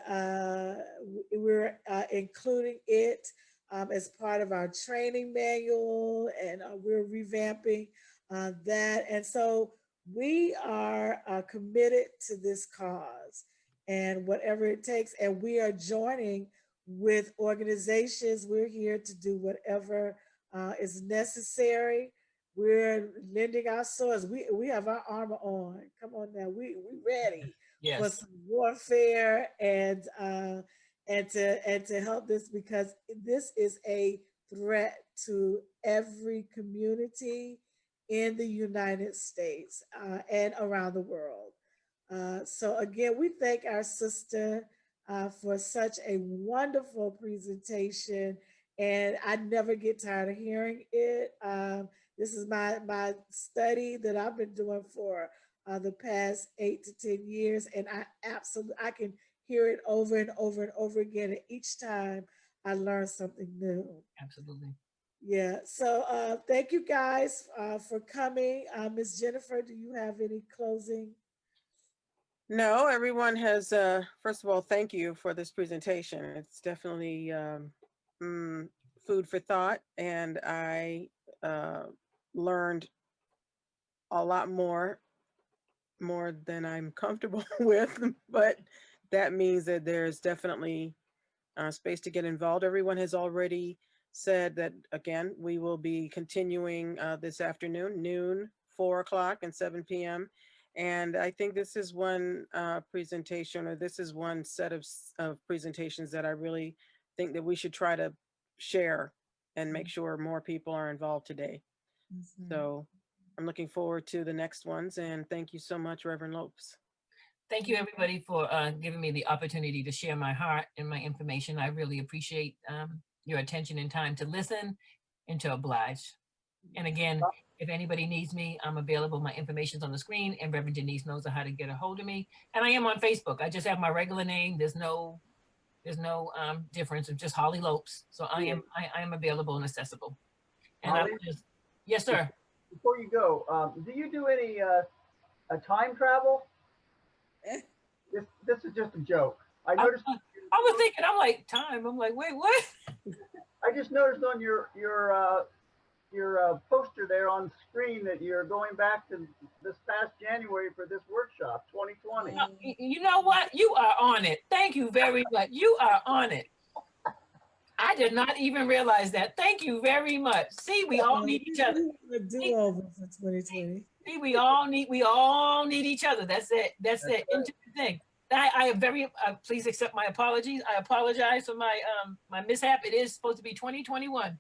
we're including it as part of our training manual, and we're revamping that. And so we are committed to this cause and whatever it takes. And we are joining with organizations. We're here to do whatever is necessary. We're lending our swords. We have our armor on. Come on now, we ready for some warfare and to help this, because this is a threat to every community in the United States and around the world. So again, we thank our sister for such a wonderful presentation and I never get tired of hearing it. This is my study that I've been doing for the past 8 to 10 years, and I can hear it over and over and over again, and each time I learn something new. Absolutely. Yeah. So thank you guys for coming. Miss Jennifer, do you have any closing? No, everyone has, first of all, thank you for this presentation. It's definitely food for thought, and I learned a lot more than I'm comfortable with, but that means that there's definitely space to get involved. Everyone has already said that, again, we will be continuing this afternoon, noon, 4 o'clock, and 7 p.m. And I think this is one presentation, or this is one set of presentations that I really think that we should try to share and make sure more people are involved today. So I'm looking forward to the next ones, and thank you so much, Reverend Lopes. Thank you, everybody, for giving me the opportunity to share my heart and my information. I really appreciate your attention and time to listen and to oblige. And again, if anybody needs me, I'm available. My information's on the screen, and Reverend Denise knows how to get a hold of me. And I am on Facebook. I just have my regular name. There's no difference. It's just Hollie Lopes. So I am available and accessible. And Hollie? Yes, sir. Before you go, do you do any time travel? This is just a joke. I noticed. I was thinking, I'm like, time. I'm like, wait, what? I just noticed on your poster there on screen that you're going back to this past January for this workshop, 2020. You know what? You are on it. Thank you very much. You are on it. I did not even realize that. Thank you very much. See, we all need each other. A do-over for 2020. See, we all need each other. That's it. That's it. Right. Into the thing. I am very, please accept my apologies. I apologize for my mishap. It is supposed to be 2021.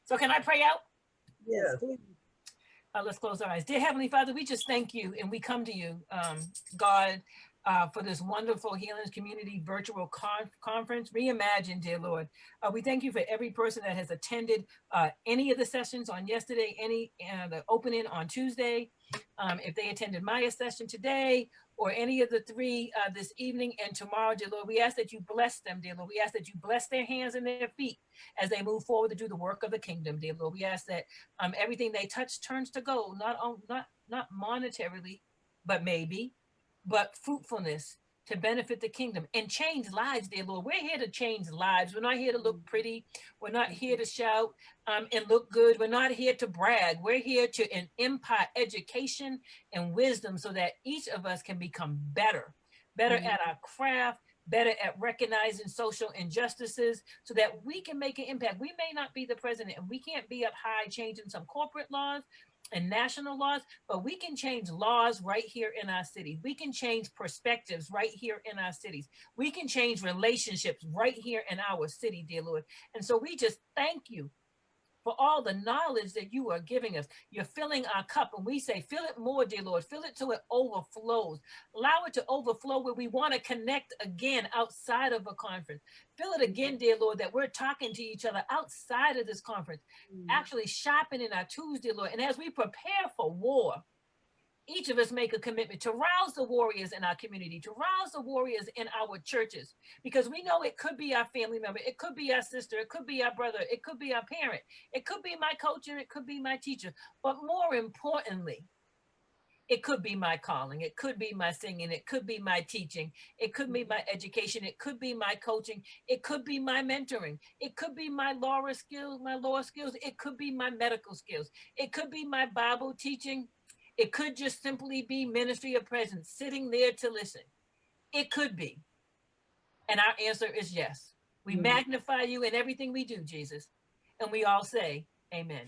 So can I pray out? Yes, please. Let's close our eyes. Dear Heavenly Father, we just thank you, and we come to you, God, for this wonderful Healing Community virtual conference, Reimagine, dear Lord. We thank you for every person that has attended any of the sessions on yesterday, the opening on Tuesday, if they attended Maya's session today, or any of the three this evening and tomorrow, dear Lord. We ask that you bless them, dear Lord. We ask that you bless their hands and their feet as they move forward to do the work of the kingdom, dear Lord. We ask that everything they touch turns to gold, not monetarily, but fruitfulness to benefit the kingdom and change lives, dear Lord. We're here to change lives. We're not here to look pretty. We're not here to shout and look good. We're not here to brag. We're here to impart education and wisdom so that each of us can become better at our craft, better at recognizing social injustices so that we can make an impact. We may not be the president, and we can't be up high changing some corporate laws and national laws, but we can change laws right here in our cities. We can change perspectives right here in our cities. We can change relationships right here in our city, dear Lord. And so we just thank you for all the knowledge that you are giving us. You're filling our cup, and we say, fill it more, dear Lord. Fill it till it overflows. Allow it to overflow where we want to connect again outside of a conference. Fill it again, dear Lord, that we're talking to each other outside of this conference, actually shopping in our tools, dear Lord. And as we prepare for war, each of us make a commitment to rouse the warriors in our community, to rouse the warriors in our churches, because we know it could be our family member, it could be our sister, it could be our brother, it could be our parent, it could be my coach, and it could be my teacher. But more importantly, it could be my calling, it could be my singing, it could be my teaching, it could be my education, it could be my coaching, it could be my mentoring, it could be my law skills, it could be my medical skills, it could be my Bible teaching. It could just simply be ministry of presence, sitting there to listen. It could be. And our answer is yes. We magnify you in everything we do, Jesus. And we all say, amen.